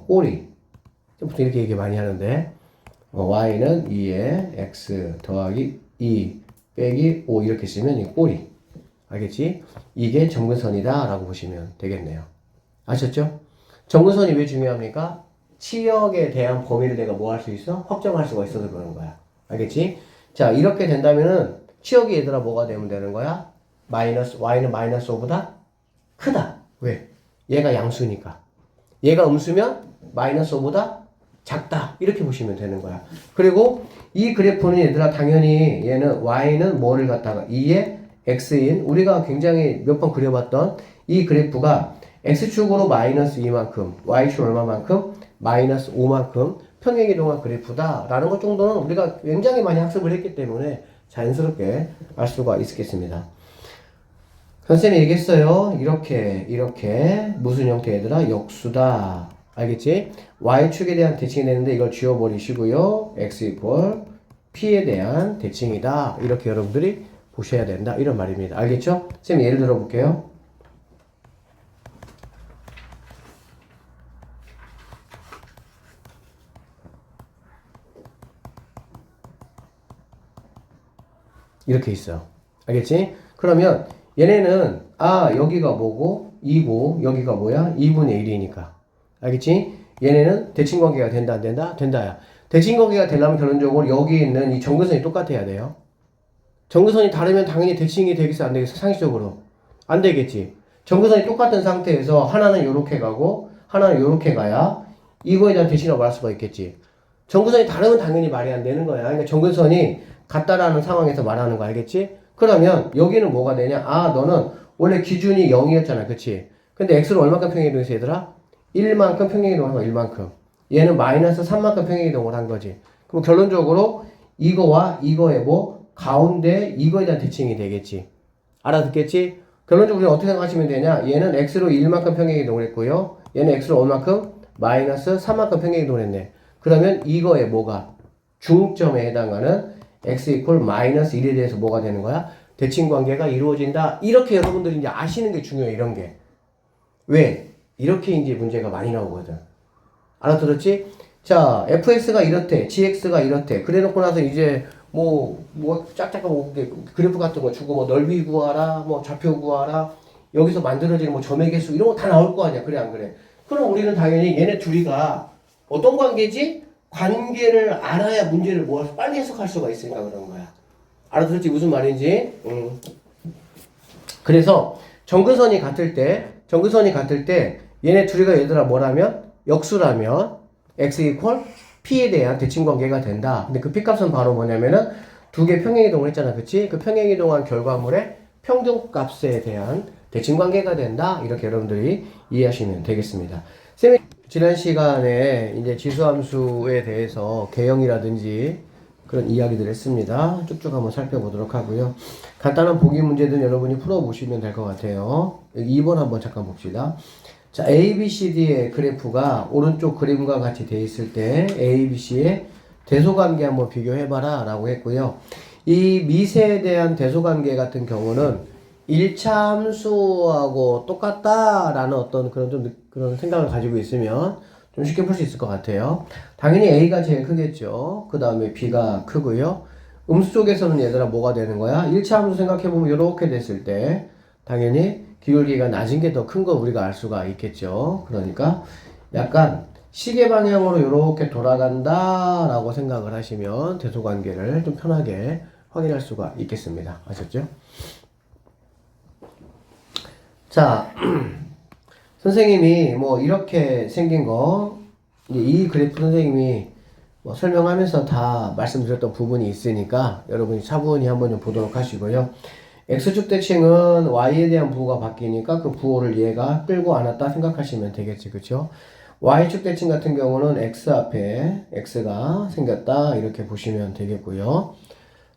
꼬리. 보통 이렇게 얘기 많이 하는데 y는 2에 x 더하기 2 빼기 5 이렇게 쓰면 이 꼬리. 알겠지? 이게 정근선이다 라고 보시면 되겠네요. 아셨죠? 정근선이 왜 중요합니까? 치역에 대한 범위를 내가 뭐 할 수 있어? 확정할 수가 있어서 그러는 거야. 알겠지? 자, 이렇게 된다면은 치역이 얘들아 뭐가 되면 되는 거야? y는 마이너스 5보다 크다. 왜? 얘가 양수니까. 얘가 음수면 마이너스 5보다 작다. 이렇게 보시면 되는 거야. 그리고 이 그래프는 얘들아 당연히 얘는 y는 뭐를 갖다가 2의 x인 우리가 굉장히 몇 번 그려봤던 이 그래프가 x축으로 마이너스 2만큼 y축 얼마만큼? 마이너스 5만큼 평행이동한 그래프다 라는 것 정도는 우리가 굉장히 많이 학습을 했기 때문에 자연스럽게 알 수가 있겠습니다. 선생님이 얘기했어요. 이렇게 무슨 형태 얘들아? 역수다. 알겠지? y축에 대한 대칭이 되는데 이걸 지워버리시고요. x 이퀄 p에 대한 대칭이다. 이렇게 여러분들이 보셔야 된다. 이런 말입니다. 알겠죠? 선생님 예를 들어 볼게요. 이렇게 있어. 알겠지? 그러면 얘네는 여기가 뭐고 2고 여기가 뭐야? 2분의 1이니까. 알겠지? 얘네는 대칭관계가 된다 안 된다? 된다야. 대칭관계가 되려면 결론적으로 여기 있는 이 정근선이 똑같아야 돼요. 정근선이 다르면 당연히 대칭이 되겠어 안 되겠어? 상식적으로 안 되겠지. 정근선이 똑같은 상태에서 하나는 요렇게 가고 하나는 요렇게 가야 이거에 대한 대칭이라고 말할 수가 있겠지. 정근선이 다르면 당연히 말이 안 되는 거야. 그러니까 정근선이 같다라는 상황에서 말하는 거 알겠지? 그러면 여기는 뭐가 되냐? 너는 원래 기준이 0이었잖아. 그치? 근데 x로 얼마큼 평행이동했어 얘들아? 1만큼 평행이동을 한 거야. 1만큼. 얘는 마이너스 3만큼 평행이동을 한 거지. 그럼 결론적으로 이거와 이거의 가운데 이거에 대한 대칭이 되겠지. 알아듣겠지? 결론적으로 우리는 어떻게 생각하시면 되냐? 얘는 x로 1만큼 평행이동을 했고요. 얘는 x로 얼마큼? 마이너스 3만큼 평행이동을 했네. 그러면 이거의 중점에 해당하는 x 이퀄 마이너스 1에 대해서 뭐가 되는 거야? 대칭 관계가 이루어진다. 이렇게 여러분들이 이제 아시는 게 중요해, 이런 게. 왜? 이렇게 이제 문제가 많이 나오거든. 알아들었지? 자, fx가 이렇대, gx가 이렇대. 그래 놓고 나서 이제 짝짝한 그래프 같은 거 주고 넓이 구하라, 좌표 구하라. 여기서 만들어지는 점의 개수 이런 거 다 나올 거 아니야. 그래, 안 그래? 그럼 우리는 당연히 얘네 둘이가 어떤 관계지? 관계를 알아야 문제를 빨리 해석할 수가 있으니까 그런 거야. 알아들었지? 무슨 말인지? 그래서 정근선이 같을 때 얘네 둘이가 얘들아 뭐라면? 역수라면 x 이퀄 p에 대한 대칭 관계가 된다. 근데 그 p 값은 바로 뭐냐면은 두 개 평행이동을 했잖아. 그치? 그 평행이동한 결과물의 평균값에 대한 대칭 관계가 된다. 이렇게 여러분들이 이해하시면 되겠습니다. 쌤이 지난 시간에 이제 지수함수에 대해서 개형이라든지 그런 이야기들을 했습니다. 쭉쭉 한번 살펴보도록 하고요. 간단한 보기 문제들은 여러분이 풀어보시면 될 것 같아요. 2번 한번 잠깐 봅시다. 자, A, B, C, D의 그래프가 오른쪽 그림과 같이 돼 있을 때 A, B, C의 대소관계 한번 비교해봐라 라고 했고요. 이 미세에 대한 대소관계 같은 경우는 1차 함수하고 똑같다라는 어떤 그런 생각을 가지고 있으면 좀 쉽게 풀 수 있을 것 같아요. 당연히 A가 제일 크겠죠. 그 다음에 B가 크고요. 음수 쪽에서는 얘들아 뭐가 되는 거야? 1차 함수 생각해보면 이렇게 됐을 때 당연히 기울기가 낮은 게 더 큰 거 우리가 알 수가 있겠죠. 그러니까 약간 시계 방향으로 이렇게 돌아간다 라고 생각을 하시면 대소관계를 좀 편하게 확인할 수가 있겠습니다. 아셨죠? 자, 선생님이 이렇게 생긴 거, 이 그래프 선생님이 설명하면서 다 말씀드렸던 부분이 있으니까 여러분이 차분히 한번 좀 보도록 하시고요. X축 대칭은 Y에 대한 부호가 바뀌니까 그 부호를 얘가 끌고 안았다 생각하시면 되겠지, 그쵸? y축 대칭 같은 경우는 x 앞에 x가 생겼다 이렇게 보시면 되겠고요.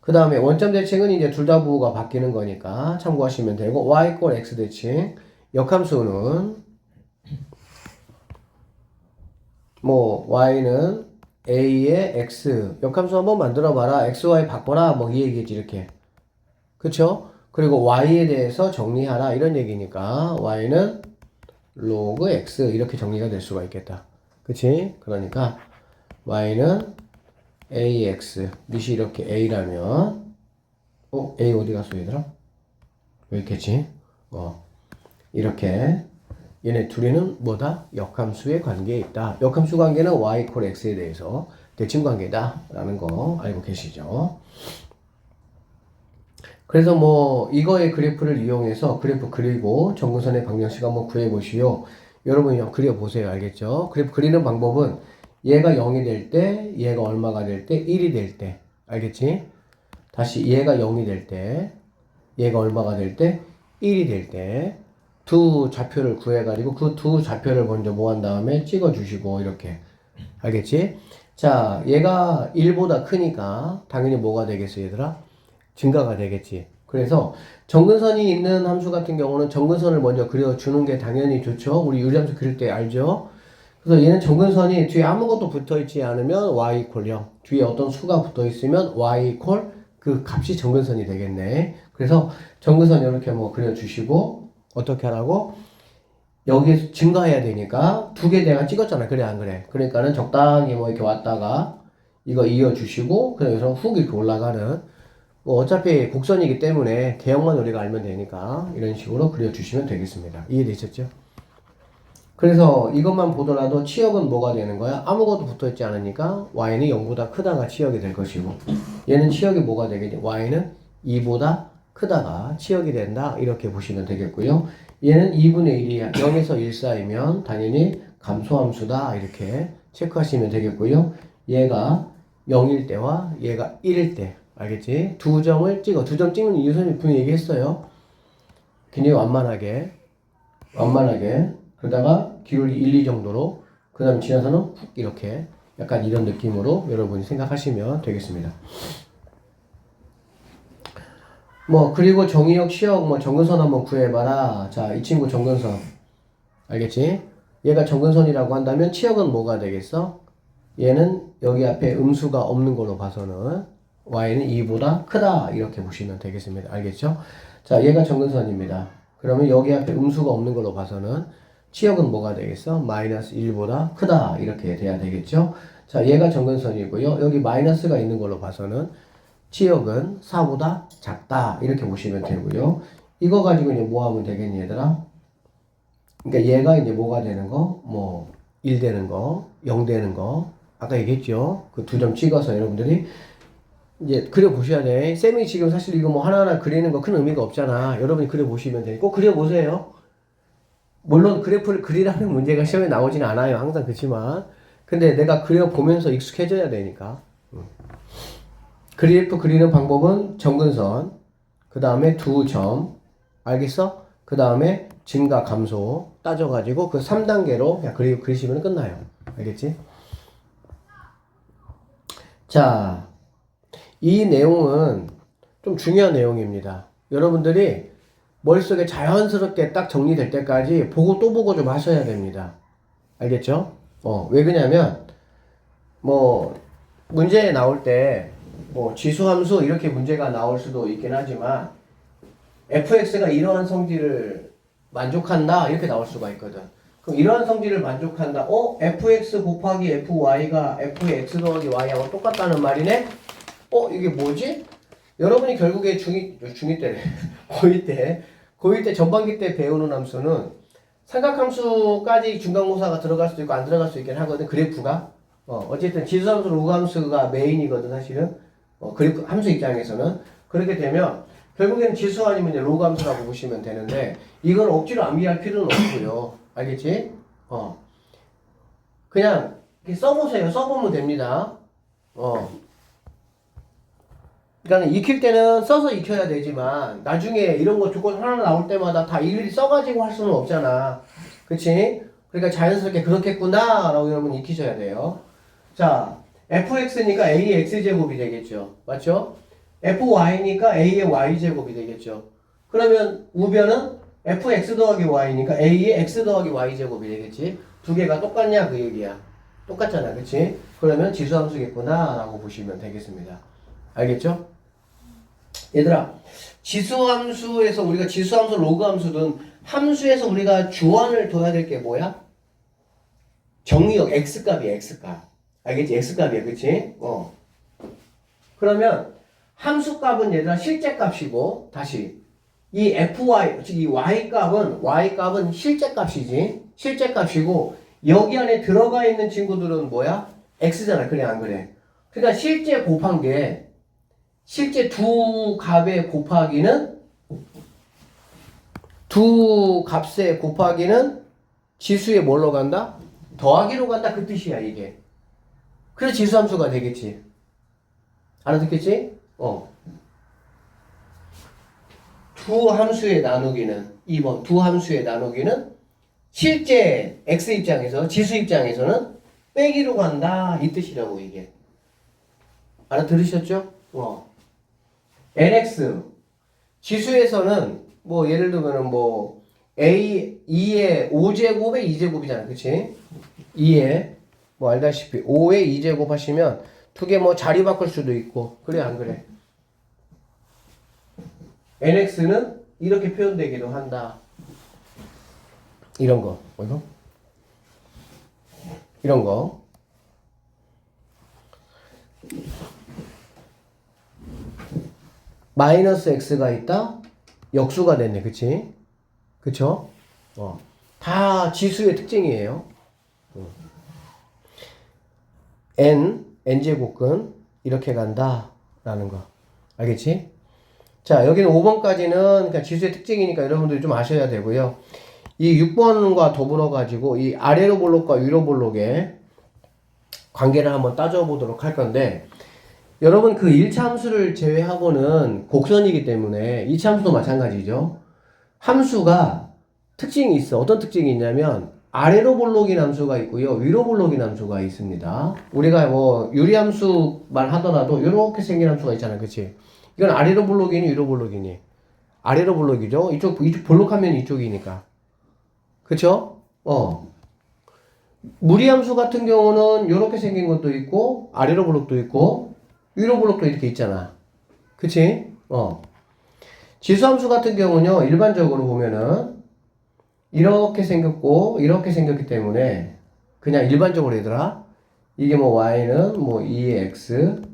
그 다음에 원점 대칭은 이제 둘 다 부호가 바뀌는 거니까 참고하시면 되고 y 꼴 x 대칭 역함수는 뭐 y는 a의 x 역함수 한번 만들어 봐라 xy 바꿔라 뭐 이 얘기지 이렇게 그쵸? 그리고 y에 대해서 정리하라 이런 얘기니까 y는 로그 x 이렇게 정리가 될 수가 있겠다 그치? 그러니까 y는 ax 밑이 이렇게 a라면 a 어디 갔어 얘들아? 여기 있겠지? 이렇게 얘네 둘이는 뭐다? 역함수의 관계에 있다. 역함수 관계는 y 콜 x에 대해서 대칭 관계다 라는 거 알고 계시죠? 그래서 뭐 이거의 그래프를 이용해서 그래프 그리고 정근선의 방정식 한번 구해보시오. 여러분이 한번 그려보세요. 알겠죠? 그래프 그리는 방법은 얘가 0이 될 때, 얘가 얼마가 될 때, 1이 될 때. 알겠지? 다시 얘가 0이 될 때, 얘가 얼마가 될 때, 1이 될 때, 두 좌표를 구해가지고 그 두 좌표를 먼저 모은 다음에 찍어주시고, 이렇게. 알겠지? 자, 얘가 1보다 크니까 당연히 뭐가 되겠어, 얘들아? 증가가 되겠지. 그래서 정근선이 있는 함수 같은 경우는 정근선을 먼저 그려주는 게 당연히 좋죠. 우리 유리함수 그릴 때 알죠? 그래서 얘는 정근선이 뒤에 아무것도 붙어있지 않으면 y 이퀄 0. 뒤에 어떤 수가 붙어있으면 y 이퀄 그 값이 정근선이 되겠네. 그래서 정근선 이렇게 뭐 그려주시고 어떻게 하라고? 여기에 증가해야 되니까 두 개 내가 찍었잖아. 그래 안 그래? 그러니까는 적당히 뭐 이렇게 왔다가 이거 이어주시고 그냥 여기서 훅 이렇게 올라가는 뭐 어차피 곡선이기 때문에 개형만 우리가 알면 되니까 이런 식으로 그려주시면 되겠습니다. 이해되셨죠? 그래서 이것만 보더라도 치역은 뭐가 되는 거야? 아무것도 붙어있지 않으니까 y는 0보다 크다가 치역이 될 것이고 얘는 치역이 뭐가 되겠니? y는 2보다 크다가 치역이 된다 이렇게 보시면 되겠고요. 얘는 2분의 1이 0에서 1 사이면 당연히 감소함수다 이렇게 체크하시면 되겠고요. 얘가 0일 때와 얘가 1일 때 알겠지? 두 점을 찍어. 두 점 찍는 이유 선생님 분명히 얘기했어요. 굉장히 완만하게 그러다가 기울기 1, 2 정도로 그 다음 지나서는 훅 이렇게 약간 이런 느낌으로 여러분이 생각하시면 되겠습니다. 뭐 그리고 정의역, 시역, 뭐 정근선 한번 구해봐라. 자, 이 친구 정근선 알겠지? 얘가 정근선이라고 한다면 치역은 뭐가 되겠어? 얘는 여기 앞에 음수가 없는 걸로 봐서는 y는 2보다 크다 이렇게 보시면 되겠습니다. 알겠죠? 자, 얘가 정근선입니다. 그러면 여기 앞에 음수가 없는 걸로 봐서는 치역은 뭐가 되겠어? 마이너스 1보다 크다 이렇게 돼야 되겠죠? 자, 얘가 정근선이고요. 여기 마이너스가 있는 걸로 봐서는 치역은 4보다 작다 이렇게 보시면 되고요. 이거 가지고 이제 뭐 하면 되겠니 얘들아? 그러니까 얘가 이제 뭐가 되는 거? 뭐 1 되는 거, 0 되는 거 아까 얘기했죠? 그 두 점 찍어서 여러분들이 이제 그려보셔야 돼. 쌤이 지금 사실 이거 뭐 하나하나 그리는 거 큰 의미가 없잖아. 여러분이 그려보시면 돼. 꼭 그려보세요. 물론 그래프를 그리라는 문제가 시험에 나오진 않아요. 항상 그렇지만. 근데 내가 그려보면서 익숙해져야 되니까. 그래프 그리는 방법은 정근선, 그 다음에 두 점, 알겠어? 그 다음에 증가 감소 따져가지고 그 3단계로 그냥 그리시면 끝나요. 알겠지? 자, 이 내용은 좀 중요한 내용입니다. 여러분들이 머릿속에 자연스럽게 딱 정리될 때까지 보고 또 보고 좀 하셔야 됩니다. 알겠죠? 왜 그러냐면 뭐 문제에 나올 때 뭐 지수함수 이렇게 문제가 나올 수도 있긴 하지만 fx가 이러한 성질을 만족한다 이렇게 나올 수가 있거든. 그럼 이러한 성질을 만족한다. fx 곱하기 fy가 f의 x 더하기 y하고 똑같다는 말이네? 이게 뭐지? 여러분이 결국에 중2 때래. 고1 때 전반기 때 배우는 함수는 삼각함수까지 중간고사가 들어갈 수도 있고 안 들어갈 수 있긴 하거든. 그래프가. 어쨌든 지수함수, 로그함수가 메인이거든 사실은. 그래프 함수 입장에서는. 그렇게 되면 결국에는 지수 아니면 이제 로그함수라고 보시면 되는데 이걸 억지로 암기할 필요는 없고요. 알겠지? 그냥 이렇게 써보세요. 써보면 됩니다. 그러니까 익힐 때는 써서 익혀야 되지만 나중에 이런 거 조건 하나 나올 때마다 다 일일이 써가지고 할 수는 없잖아. 그치? 그러니까 자연스럽게 그렇겠구나 라고 여러분 익히셔야 돼요. 자, fx니까 a의 x제곱이 되겠죠. 맞죠? fy니까 a의 y제곱이 되겠죠. 그러면 우변은 fx 더하기 y니까 a의 x 더하기 y제곱이 되겠지. 두 개가 똑같냐 그 얘기야. 똑같잖아. 그치? 그러면 지수함수겠구나 라고 보시면 되겠습니다. 알겠죠? 얘들아, 지수함수에서 우리가 지수함수, 로그함수든 함수에서 우리가 주안을 둬야 될 게 뭐야? 정의역 x값이야, x값. 알겠지? x값이야, 그치? 그러면 함수값은 얘들아 실제값이고, 다시 이 fy, 즉 이 y값은 실제값이지. 실제값이고 여기 안에 들어가 있는 친구들은 뭐야? x잖아. 그래 안 그래? 그러니까 실제 곱한 게 실제 두 값의 곱하기는 두 값의 곱하기는 지수에 뭘로 간다? 더하기로 간다 그 뜻이야 이게. 그래서 지수함수가 되겠지. 알아듣겠지? 두 함수의 나누기는 2번 두 함수의 나누기는 실제 x 입장에서 지수 입장에서는 빼기로 간다 이 뜻이라고 이게. 알아들으셨죠? nx 지수에서는 뭐 예를 들면은 뭐 a 2의 5제곱에 2제곱이잖아. 그치? 2에 뭐 알다시피 5에 2제곱 하시면 두 개 뭐 자리 바꿀 수도 있고 그래 안 그래? nx는 이렇게 표현되기도 한다. 이런 거. 이거? 이런 거. 마이너스 x가 있다? 역수가 됐네. 그치? 그쵸? 다 지수의 특징이에요. n제곱근 이렇게 간다. 라는 거. 알겠지? 자, 여기는 5번까지는 그러니까 지수의 특징이니까 여러분들이 좀 아셔야 되고요. 이 6번과 더불어 가지고 이 아래로 볼록과 위로 볼록의 관계를 한번 따져보도록 할 건데 여러분 그 1차 함수를 제외하고는 곡선이기 때문에 2차 함수도 마찬가지죠. 함수가 특징이 있어. 어떤 특징이 있냐면 아래로 볼록인 함수가 있고요. 위로 볼록인 함수가 있습니다. 우리가 뭐 유리함수만 하더라도 이렇게 생긴 함수가 있잖아. 그치? 이건 아래로 볼록이니 위로 볼록이니? 아래로 볼록이죠. 이쪽 볼록하면 이쪽이니까. 그쵸? 무리함수 같은 경우는 이렇게 생긴 것도 있고 아래로 볼록도 있고 위로 볼록도 이렇게 있잖아. 그치? 지수함수 같은 경우는요 일반적으로 보면은 이렇게 생겼고 이렇게 생겼기 때문에 그냥 일반적으로 얘들아 이게 뭐 y는 뭐 2x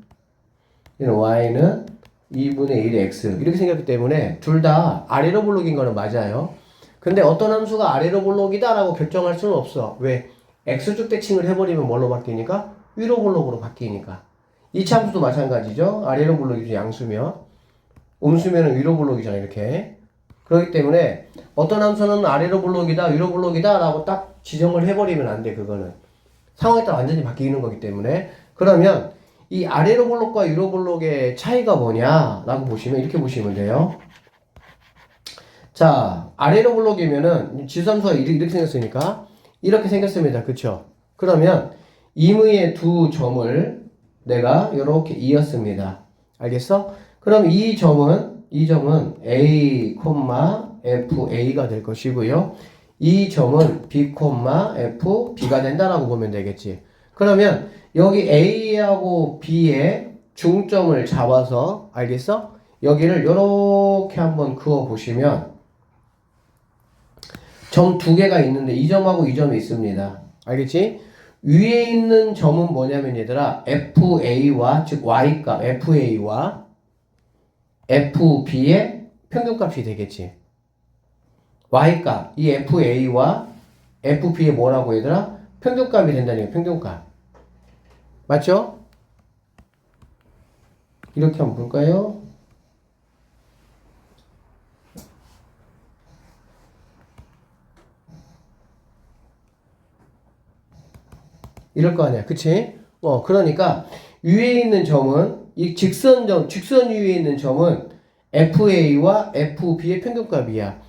얘는 y는 2분의 1의 x 이렇게 생겼기 때문에 둘 다 아래로 볼록인 거는 맞아요. 근데 어떤 함수가 아래로 볼록이다 라고 결정할 수는 없어. 왜? x축 대칭을 해버리면 뭘로 바뀌니까? 위로 볼록으로 바뀌니까. 2차 함수도 마찬가지죠. 아래로 볼록이죠. 양수면. 음수면은 위로 볼록이잖아. 이렇게. 그렇기 때문에 어떤 함수는 아래로 볼록이다, 위로 볼록이다 라고 딱 지정을 해버리면 안 돼. 그거는. 상황에 따라 완전히 바뀌는 거기 때문에. 그러면 이 아래로 볼록과 위로 볼록의 차이가 뭐냐 라고 보시면 이렇게 보시면 돼요. 자, 아래로 볼록이면은 지수함수가 이렇게 생겼으니까 이렇게 생겼습니다. 그쵸? 그러면 임의의 두 점을 내가 이렇게 이었습니다. 알겠어? 그럼 이 점은 A, FA가 될 것이고요. 이 점은 B, FB가 된다라고 보면 되겠지. 그러면 여기 A하고 B의 중점을 잡아서 알겠어? 여기를 이렇게 한번 그어 보시면 점 두 개가 있는데 이 점하고 이 점이 있습니다. 알겠지? 위에 있는 점은 뭐냐면 얘들아 FA와 즉 Y값 FA와 FB의 평균값이 되겠지. Y값 이 FA와 FB의 뭐라고 얘들아? 평균값이 된다니까. 평균값. 맞죠? 이렇게 한번 볼까요? 이럴 거 아니야. 그치? 그러니까 위에 있는 점은 이 직선 위에 있는 점은 FA와 FB의 평균값이야.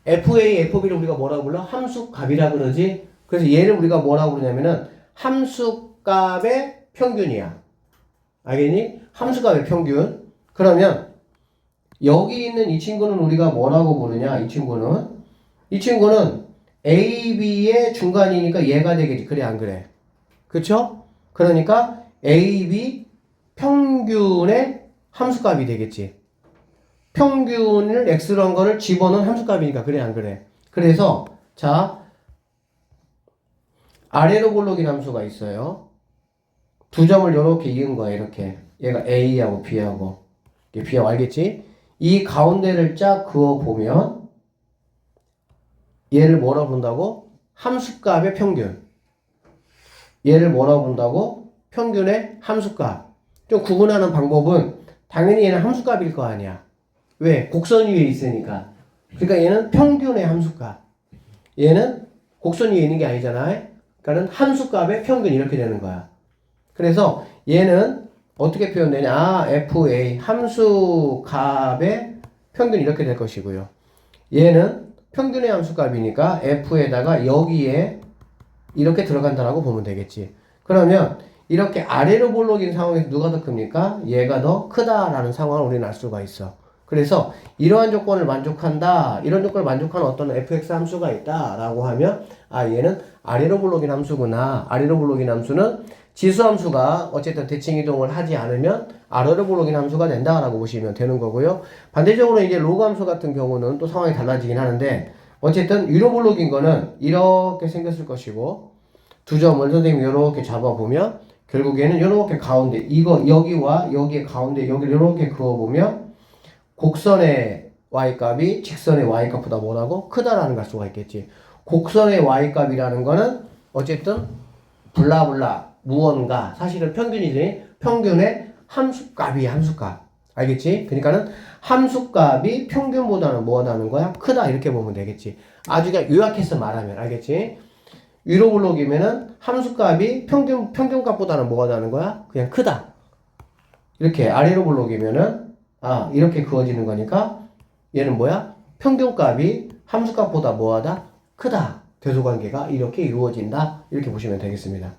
FA, FB를 우리가 뭐라고 불러? 함수값이라 그러지? 그래서 얘를 우리가 뭐라고 그러냐면은 함수값의 평균이야. 알겠니? 함수값의 평균. 그러면 여기 있는 이 친구는 우리가 뭐라고 부르냐? 이 친구는 A, B의 중간이니까 얘가 되겠지. 그래 안 그래? 그쵸? 그러니까 A, B 평균의 함수값이 되겠지. 평균을 x로 한 거를 집어넣은 함수값이니까 그래 안 그래? 그래서 자 아래로 볼록인 함수가 있어요. 두 점을 이렇게 이은 거야. 이렇게 얘가 A하고 B하고 B하고 알겠지? 이 가운데를 쫙 그어보면 얘를 뭐라고 본다고? 함수값의 평균. 얘를 뭐라고 본다고? 평균의 함수값. 좀 구분하는 방법은 당연히 얘는 함수값일 거 아니야. 왜? 곡선 위에 있으니까. 그러니까 얘는 평균의 함수값. 얘는 곡선 위에 있는 게 아니잖아. 그러니까는 함수값의 평균 이렇게 되는 거야. 그래서 얘는 어떻게 표현되냐? 아, FA 함수값의 평균 이렇게 될 것이고요. 얘는 평균의 함수값이니까 F에다가 여기에 이렇게 들어간다라고 보면 되겠지. 그러면 이렇게 아래로 볼록인 상황에서 누가 더 큽니까? 얘가 더 크다라는 상황을 우리는 알 수가 있어. 그래서 이러한 조건을 만족한다. 이런 조건을 만족하는 어떤 fx 함수가 있다라고 하면 아 얘는 아래로 볼록인 함수구나. 아래로 볼록인 함수는 지수 함수가 어쨌든 대칭 이동을 하지 않으면 아래로 볼록인 함수가 된다라고 보시면 되는 거고요. 반대적으로 이제 로그 함수 같은 경우는 또 상황이 달라지긴 하는데 어쨌든 위로 볼록인 거는 이렇게 생겼을 것이고 두 점을 선생님이 이렇게 잡아보면 결국에는 이렇게 가운데 이거 여기와 여기의 가운데 여기를 이렇게 그어보면 곡선의 y값이 직선의 y값보다 뭐라고? 크다라는 걸 알 수가 있겠지. 곡선의 y값이라는 거는 어쨌든 블라블라 무언가 사실은 평균이지. 평균의 함수값이 함수값. 알겠지? 그러니까는 함수값이 평균보다는 뭐하다는 거야? 크다 이렇게 보면 되겠지. 아주 그냥 요약해서 말하면 알겠지? 위로 볼록이면은 함수값이 평균값보다는 뭐가 나는 거야? 그냥 크다. 이렇게 아래로 볼록이면은 아 이렇게 그어지는 거니까 얘는 뭐야? 평균값이 함수값보다 뭐하다? 크다. 대소관계가 이렇게 이루어진다. 이렇게 보시면 되겠습니다.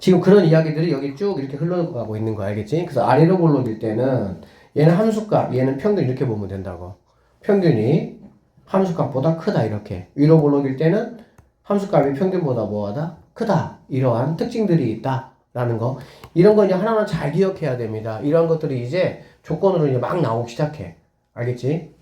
지금 그런 이야기들이 여기 쭉 이렇게 흘러가고 있는 거 알겠지? 그래서 아래로 볼록일 때는 얘는 함수값, 얘는 평균 이렇게 보면 된다고. 평균이 함수값보다 크다 이렇게. 위로 볼록일 때는 함수값이 평균보다 뭐하다? 크다. 이러한 특징들이 있다라는 거. 이런 거 이제 하나하나 잘 기억해야 됩니다. 이러한 것들이 이제 조건으로 이제 막 나오기 시작해. 알겠지?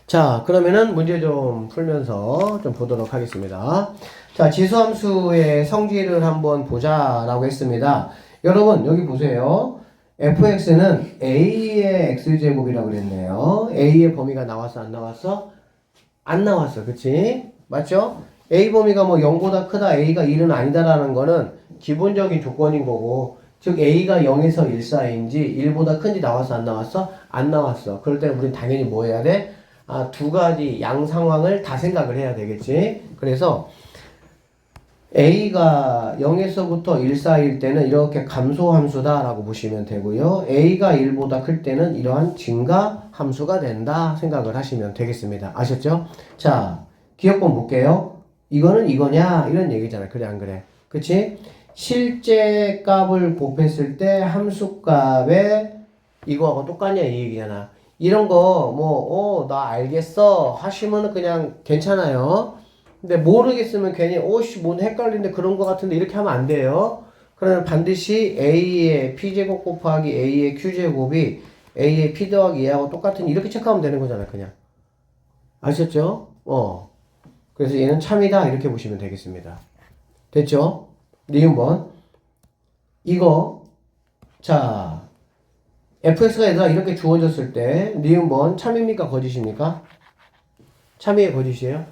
자, 그러면은 문제 좀 풀면서 좀 보도록 하겠습니다. 자, 지수함수의 성질을 한번 보자라고 했습니다. 여러분, 여기 보세요. fx는 a의 x제곱이라고 그랬네요. a의 범위가 나왔어, 안 나왔어? 안 나왔어. 그치? 맞죠? A 범위가 뭐 0보다 크다, A가 1은 아니다라는 거는 기본적인 조건인 거고, 즉 A가 0에서 1 사이인지 1보다 큰지 나왔어, 안 나왔어? 안 나왔어. 그럴 때는 우린 당연히 뭐 해야 돼? 아, 두 가지 양 상황을 다 생각을 해야 되겠지? 그래서 A가 0에서부터 1 사이일 때는 이렇게 감소함수다라고 보시면 되고요. A가 1보다 클 때는 이러한 증가함수가 된다 생각을 하시면 되겠습니다. 아셨죠? 자, 기억본 볼게요. 이거는 이거냐? 이런 얘기잖아. 그래 안 그래? 그치? 실제 값을 곱했을 때 함수값에 이거하고 똑같냐 이 얘기잖아. 이런 거 뭐 나 알겠어 하시면은 그냥 괜찮아요. 근데 모르겠으면 괜히 오씨 뭔 헷갈리는데 그런 거 같은데 이렇게 하면 안 돼요. 그러면 반드시 A의 P제곱 곱하기 A의 Q제곱이 A의 P 더하기 얘하고 똑같은 이렇게 체크하면 되는 거잖아 그냥. 아셨죠? 그래서 얘는 참이다 이렇게 보시면 되겠습니다. 됐죠? 니은번 이거 자 fx가 얘들아 이렇게 주어졌을 때 니은번 참입니까 거짓입니까? 참이의 거짓이에요?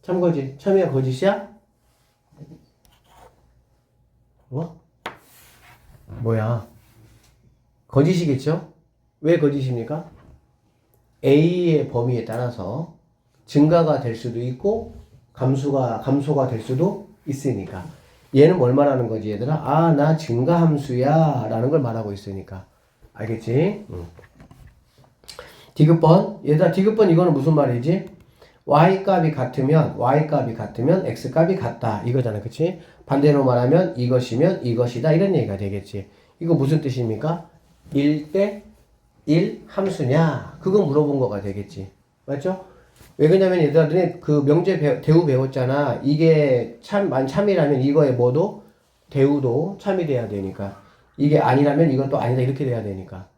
참거짓. 참이야 거짓이야? 뭐? 뭐야? 거짓이겠죠? 왜 거짓입니까? A의 범위에 따라서 증가가 될 수도 있고 감소가 될 수도 있으니까. 얘는 뭘 말하는 거지 얘들아? 아, 나 증가함수야 라는 걸 말하고 있으니까. 알겠지? 디귿번. 얘들아, 디귿번 이거는 무슨 말이지? y 값이 같으면 x 값이 같다 이거잖아, 그치? 반대로 말하면 이것이면 이것이다 이런 얘기가 되겠지. 이거 무슨 뜻입니까? 1대 1 함수냐? 그거 물어본 거가 되겠지. 맞죠? 왜 그러냐면 얘들아, 너네 그 명제 대우 배웠잖아. 이게 참이라면 이거에 뭐도 대우도 참이 돼야 되니까. 이게 아니라면 이것도 아니다 이렇게 돼야 되니까.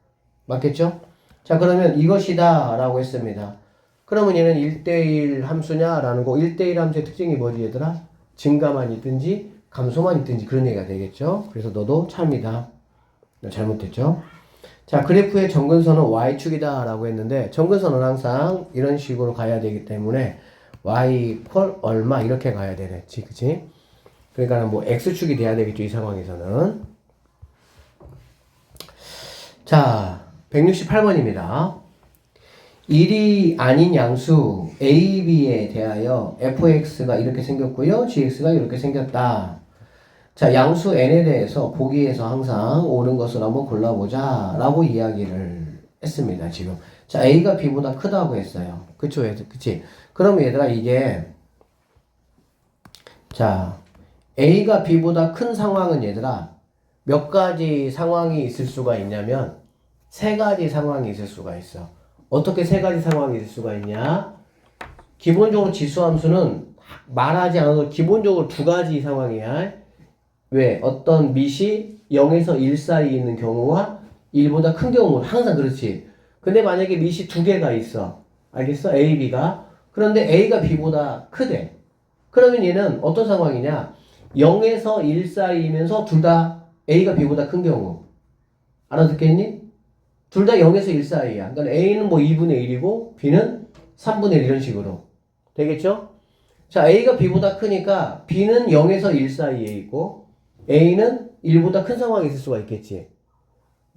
맞겠죠? 자, 그러면 이것이다 라고 했습니다. 그러면 얘는 1대1 함수냐? 라는 거. 1대1 함수의 특징이 뭐지 얘들아? 증가만 있든지 감소만 있든지 그런 얘기가 되겠죠. 그래서 너도 참이다. 잘못됐죠? 자, 그래프의 정근선은 y축이다 라고 했는데 정근선은 항상 이런 식으로 가야 되기 때문에 y 콜 얼마 이렇게 가야 되네. 그치? 그러니까 뭐 x축이 돼야 되겠죠. 이 상황에서는. 자, 168번입니다. 1이 아닌 양수 a, b에 대하여 fx가 이렇게 생겼고요. gx가 이렇게 생겼다. 자, 양수 n에 대해서 보기에서 항상 옳은 것을 한번 골라보자 라고 이야기를 했습니다. 지금. 자, a가 b보다 크다고 했어요. 그쵸? 그치? 그러면 얘들아 이게 자, a가 b보다 큰 상황은 얘들아 몇 가지 상황이 있을 수가 있냐면 세 가지 상황이 있을 수가 있어. 어떻게 세 가지 상황이 있을 수가 있냐? 기본적으로 지수함수는 말하지 않아도 기본적으로 두 가지 상황이야. 왜? 어떤 밑이 0에서 1 사이에 있는 경우와 1보다 큰 경우는 항상 그렇지. 근데 만약에 밑이 두 개가 있어. 알겠어? A, B가. 그런데 A가 B보다 크대. 그러면 얘는 어떤 상황이냐? 0에서 1 사이이면서 둘 다 A가 B보다 큰 경우. 알아듣겠니? 둘 다 0에서 1 사이야. 그러니까 A는 뭐 2분의 1이고 B는 3분의 1 이런 식으로. 되겠죠? 자, A가 B보다 크니까 B는 0에서 1 사이에 있고 A는 1보다 큰 상황이 있을 수가 있겠지.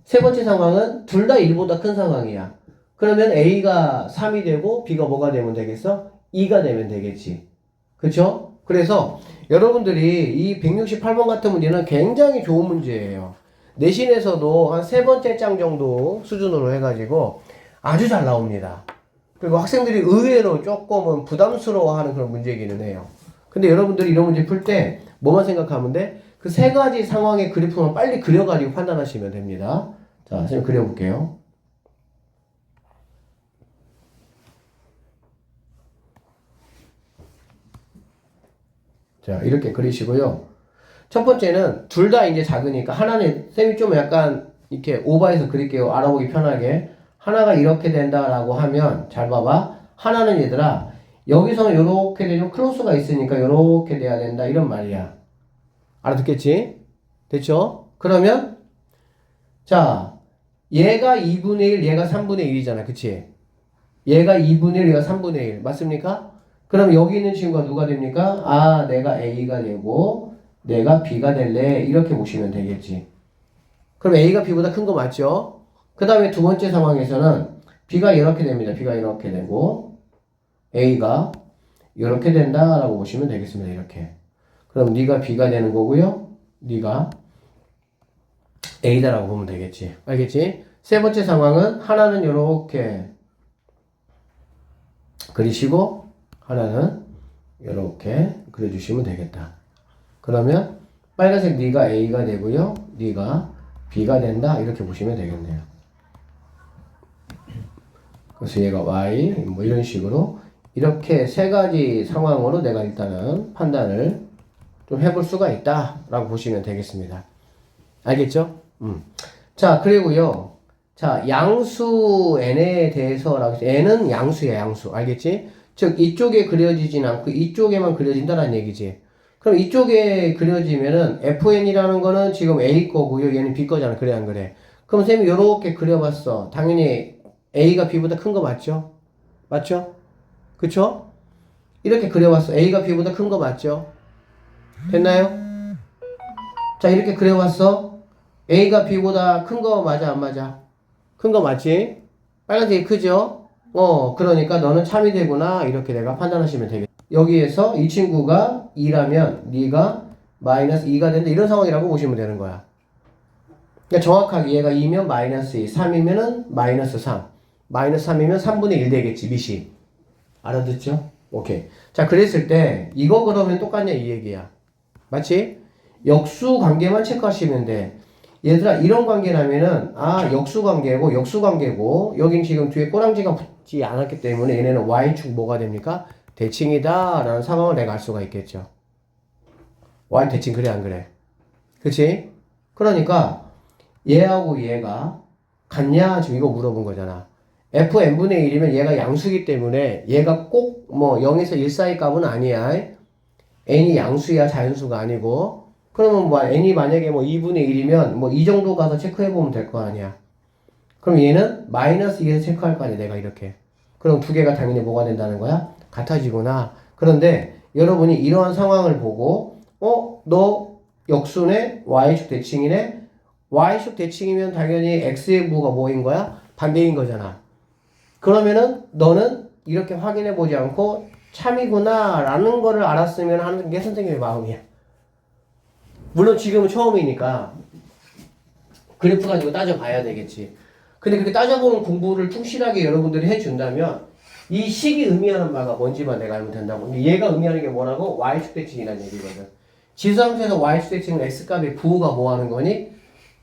세 번째 상황은 둘 다 1보다 큰 상황이야. 그러면 A가 3이 되고 B가 뭐가 되면 되겠어? 2가 되면 되겠지. 그쵸? 그래서 여러분들이 이 168번 같은 문제는 굉장히 좋은 문제예요. 내신에서도 한 세 번째 장 정도 수준으로 해가지고 아주 잘 나옵니다. 그리고 학생들이 의외로 조금은 부담스러워하는 그런 문제이기는 해요. 근데 여러분들이 이런 문제 풀 때 뭐만 생각하면 돼? 그 세 가지 상황의 그래프만 빨리 그려가지고 판단하시면 됩니다. 자, 선생님 그려볼게요. 자, 이렇게 그리시고요. 첫 번째는 둘 다 이제 작으니까 하나는 쌤이 좀 약간 이렇게 오버해서 그릴게요. 알아보기 편하게. 하나가 이렇게 된다라고 하면 잘 봐봐. 하나는 얘들아 여기서는 이렇게 되면 클로스가 있으니까 이렇게 돼야 된다 이런 말이야. 알아듣겠지? 됐죠? 그러면 자 얘가 2분의 1 얘가 3분의 1이잖아. 그치? 얘가 2분의 1 얘가 3분의 1 맞습니까? 그럼 여기 있는 친구가 누가 됩니까? 아 내가 A가 되고 내가 B가 될래 이렇게 보시면 되겠지. 그럼 A가 B보다 큰 거 맞죠? 그 다음에 두 번째 상황에서는 B가 이렇게 됩니다. B가 이렇게 되고 A가 이렇게 된다라고 보시면 되겠습니다. 이렇게. 그럼 네가 B가 되는 거고요. 네가 A다라고 보면 되겠지. 알겠지? 세 번째 상황은 하나는 이렇게 그리시고 하나는 이렇게 그려주시면 되겠다. 그러면 빨간색 네가 A가 되고요. 네가 B가 된다. 이렇게 보시면 되겠네요. 그래서 얘가 Y 뭐 이런 식으로 이렇게 세 가지 상황으로 내가 일단은 판단을 좀 해볼 수가 있다 라고 보시면 되겠습니다. 알겠죠? 자 그리고요 자 양수 n에 대해서라고 해서 n은 양수야 양수 알겠지? 즉 이쪽에 그려지진 않고 이쪽에만 그려진다는 얘기지. 그럼 이쪽에 그려지면은 fn이라는 거는 지금 a 거고요 얘는 b 거잖아. 그래 안 그래? 그럼 쌤이 요렇게 그려봤어. 당연히 a가 b보다 큰 거 맞죠? 맞죠? 그쵸? 이렇게 그려봤어. a가 b보다 큰 거 맞죠? 됐나요? 자 이렇게 그려봤어. A가 B보다 큰 거 맞아 안 맞아? 큰 거 맞지? 빨간색이 크죠? 그러니까 너는 참이 되구나 이렇게 내가 판단하시면 되겠다. 여기에서 이 친구가 2라면 네가 마이너스 2가 된다 이런 상황이라고 보시면 되는 거야. 그러니까 정확하게 얘가 2면 마이너스 2, 3이면은 마이너스 3 마이너스 3이면 3분의 1 되겠지, 밑이. 알아듣죠? 오케이. 자, 그랬을 때, 이거 그러면 똑같냐, 이 얘기야. 맞지? 역수 관계만 체크하시면 돼. 얘들아, 이런 관계라면은, 역수 관계고, 여긴 지금 뒤에 꼬랑지가 붙지 않았기 때문에 얘네는 Y축 뭐가 됩니까? 대칭이다. 라는 상황을 내가 알 수가 있겠죠. Y 대칭, 그래, 안 그래? 그치? 그러니까, 얘하고 얘가 같냐? 지금 이거 물어본 거잖아. fn분의 1이면 얘가 양수기 때문에 얘가 꼭 뭐 0에서 1 사이 값은 아니야. n이 양수야, 자연수가 아니고. 그러면 뭐 n이 만약에 뭐 2분의 1이면 뭐 이 정도 가서 체크해보면 될 거 아니야. 그럼 얘는 마이너스 2에서 체크할 거 아니야, 내가 이렇게. 그럼 두 개가 당연히 뭐가 된다는 거야? 같아지구나. 그런데 여러분이 이러한 상황을 보고 너 역수네? y축 대칭이네? y축 대칭이면 당연히 x의 부호가 뭐인 거야? 반대인 거잖아. 그러면은 너는 이렇게 확인해 보지 않고 참이구나 라는 거를 알았으면 하는 게 선생님의 마음이야. 물론 지금은 처음이니까 그래프 가지고 따져봐야 되겠지. 근데 그렇게 따져보는 공부를 충실하게 여러분들이 해준다면 이 식이 의미하는 바가 뭔지만 내가 알면 된다고. 근데 얘가 의미하는 게 뭐라고? y축 대칭이라는 얘기거든. 지수함수에서 y축 대칭은 x값의 부호가 뭐 하는 거니?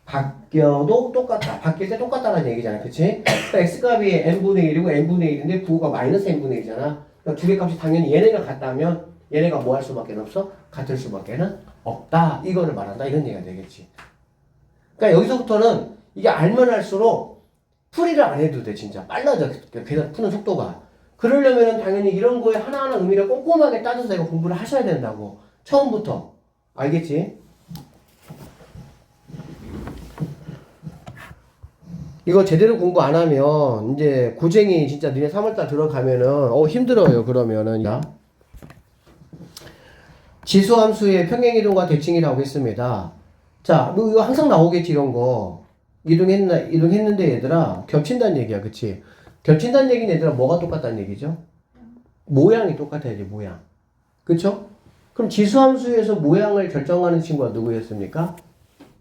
바뀌어도 똑같다. 바뀔 때 똑같다는 얘기잖아. 그치? 그러니까 x값이 n분의 1이고 n분의 1인데 부호가 마이너스 n분의 1이잖아. 그러니까 두 개 값이 당연히 얘네가 같다면 얘네가 뭐 할 수밖에 없어? 같을 수밖에 없다. 이거를 말한다. 이런 얘기가 되겠지. 그러니까 여기서부터는 이게 알면 할수록 풀이를 안 해도 돼. 진짜 빨라져. 계산 푸는 속도가. 그러려면 당연히 이런 거에 하나하나 의미를 꼼꼼하게 따져서 이거 공부를 하셔야 된다고. 처음부터. 알겠지? 이거 제대로 공부 안 하면 이제 고쟁이 진짜 니네 3월달 들어가면은 힘들어요. 그러면은 지수함수의 평행이동과 대칭이라고 했습니다. 자, 뭐 이거 항상 나오겠지 이런 거. 이동했는데 얘들아 겹친다는 얘기야. 그치? 겹친다는 얘기는 얘들아 뭐가 똑같다는 얘기죠? 모양이 똑같아야지 모양. 그쵸? 그럼 지수함수에서 모양을 결정하는 친구가 누구였습니까?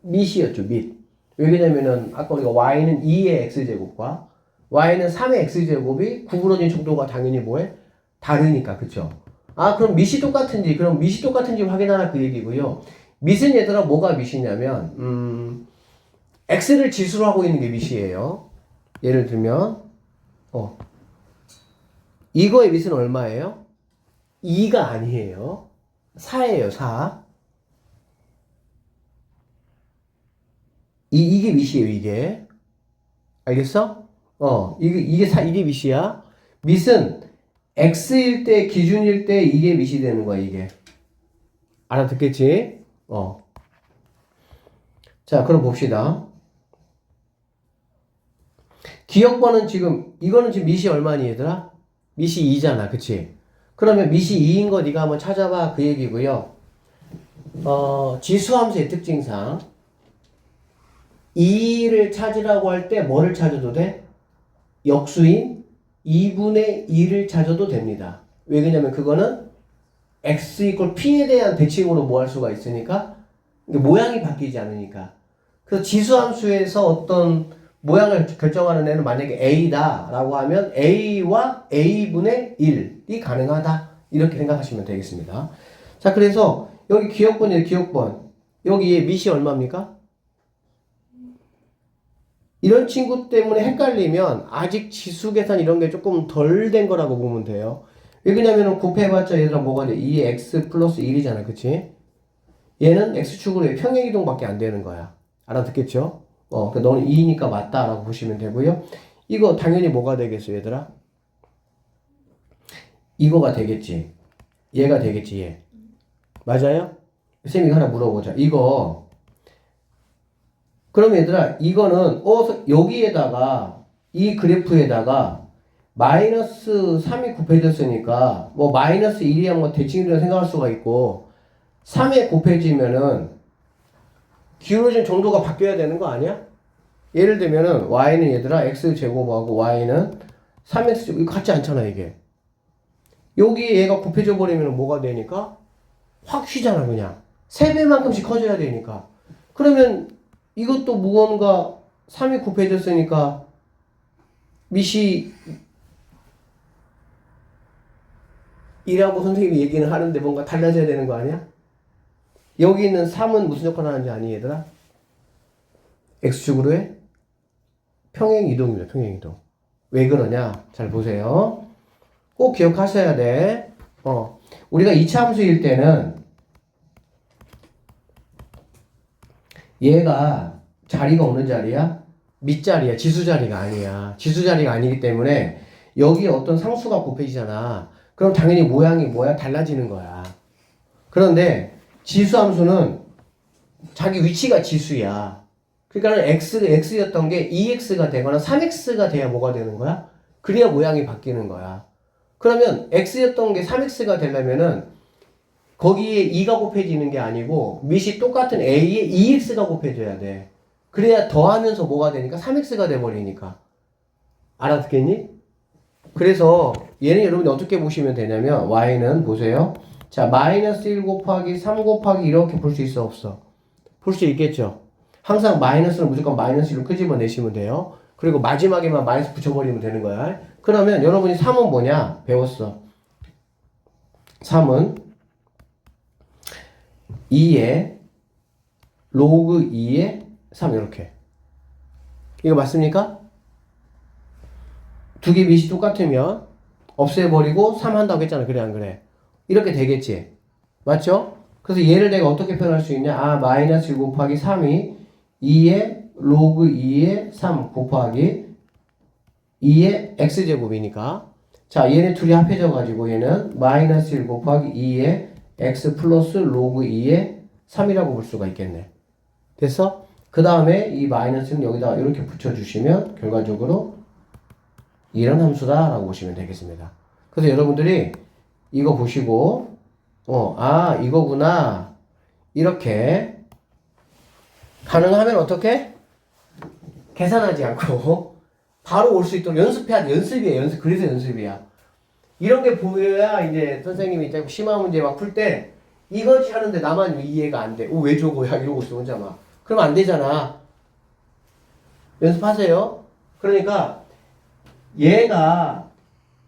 밑이었죠. 밑. 왜냐면은 아까 우리가 y는 2의 x제곱과 y는 3의 x제곱이 구부러진 정도가 당연히 뭐해? 다르니까. 그쵸? 그럼 밑이 똑같은지 확인하라 그 얘기고요. 밑은 얘들아 뭐가 밑이냐면 x를 지수로 하고 있는 게 밑이에요. 예를 들면 이거의 밑은 얼마예요? 2가 아니에요. 4예요. 4. 이게 밑이에요. 이게. 알겠어? 이게 밑이야. 밑은 x일 때 기준일 때 이게 밑이 되는 거야. 이게. 알아듣겠지? 자, 그럼 봅시다. 기억번은 지금 이거는 지금 밑이 얼마니 얘들아? 밑이 2잖아. 그치? 그러면 밑이 2인 거 네가 한번 찾아봐. 그 얘기고요. 지수함수의 특징상 2를 찾으라고 할 때 뭐를 찾아도 돼? 역수인 2분의 2를 찾아도 됩니다. 왜냐면 그거는 x 이퀄 p에 대한 대칭으로 뭐 할 수가 있으니까 모양이 바뀌지 않으니까. 그래서 지수함수에서 어떤 모양을 결정하는 애는 만약에 a다 라고 하면 a와 a분의 1이 가능하다. 이렇게 생각하시면 되겠습니다. 자, 그래서 여기 기억번이에요. 기억번. 여기에 밑이 얼마입니까? 이런 친구 때문에 헷갈리면 아직 지수 계산 이런 게 조금 덜 된 거라고 보면 돼요. 왜냐면 곱해봤자 얘들아 뭐가 돼? 2x 플러스 1이잖아. 그치? 얘는 x축으로 평행이동밖에 안 되는 거야. 알아듣겠죠? 그러니까 너는 2니까 맞다라고 보시면 되고요. 이거 당연히 뭐가 되겠어 얘들아? 이거가 되겠지. 얘가 되겠지 얘. 맞아요? 쌤이 하나 물어보자. 이거 그럼 얘들아 이거는 여기에다가 이 그래프에다가 마이너스 3이 곱해졌으니까 뭐 마이너스 1이야 뭐 대칭이라고 생각할 수가 있고 3에 곱해지면은 기울어진 정도가 바뀌어야 되는 거 아니야? 예를 들면은 y는 얘들아 x제곱하고 y는 3x제곱 이거 같지 않잖아 이게. 여기 얘가 곱해져 버리면 뭐가 되니까 확 휘잖아 그냥. 3배만큼씩 커져야 되니까. 그러면 이것도 무언가 3이 곱해졌으니까 밑이 2라고 선생님이 얘기는 하는데 뭔가 달라져야 되는 거 아니야? 여기 있는 3은 무슨 역할을 하는지 아니 얘들아? X축으로의 평행이동입니다. 평행이동. 왜 그러냐? 잘 보세요. 꼭 기억하셔야 돼. 우리가 이차 함수일 때는 얘가 자리가 없는 자리야? 밑자리야. 지수자리가 아니야. 지수자리가 아니기 때문에 여기에 어떤 상수가 곱해지잖아. 그럼 당연히 모양이 뭐야? 달라지는 거야. 그런데 지수함수는 자기 위치가 지수야. 그러니까 x였던 게 2x가 되거나 3x가 돼야 뭐가 되는 거야? 그래야 모양이 바뀌는 거야. 그러면 x였던 게 3x가 되려면은 거기에 2가 곱해지는 게 아니고 밑이 똑같은 a에 2x가 곱해져야 돼. 그래야 더하면서 뭐가 되니까 3x가 돼버리니까. 알아듣겠니? 그래서 얘는 여러분이 어떻게 보시면 되냐면 y는 보세요. 자, 마이너스 1 곱하기 3 곱하기 이렇게 볼 수 있어 없어? 볼 수 있겠죠? 항상 마이너스는 무조건 마이너스 1로 끄집어내시면 돼요. 그리고 마지막에만 마이너스 붙여버리면 되는 거야. 그러면 여러분이 3은 뭐냐? 배웠어. 3은 2에 로그 2에 3 이렇게. 이거 맞습니까? 두 개 밑이 똑같으면 없애버리고 3 한다고 했잖아. 그래 안 그래? 이렇게 되겠지. 맞죠? 그래서 얘를 내가 어떻게 표현할 수 있냐? 마이너스 1 곱하기 3이 2에 로그 2에 3 곱하기 2의 x제곱이니까 자 얘네 둘이 합해져 가지고 얘는 마이너스 1 곱하기 2의 x 플러스 로그 2의 3이라고 볼 수가 있겠네. 됐어? 그 다음에 이 마이너스는 여기다 이렇게 붙여주시면 결과적으로 이런 함수다 라고 보시면 되겠습니다. 그래서 여러분들이 이거 보시고 이거구나 이렇게 가능하면 어떻게? 계산하지 않고 바로 올 수 있도록 연습해야 돼. 연습이야. 연습. 그래서 연습이야. 이런 게 보여야 이제 선생님이 심화 문제 막 풀 때 이거지 하는데 나만 이해가 안 돼. 왜 저거야? 이러고 있어 혼자 막. 그러면 안 되잖아. 연습하세요. 그러니까 얘가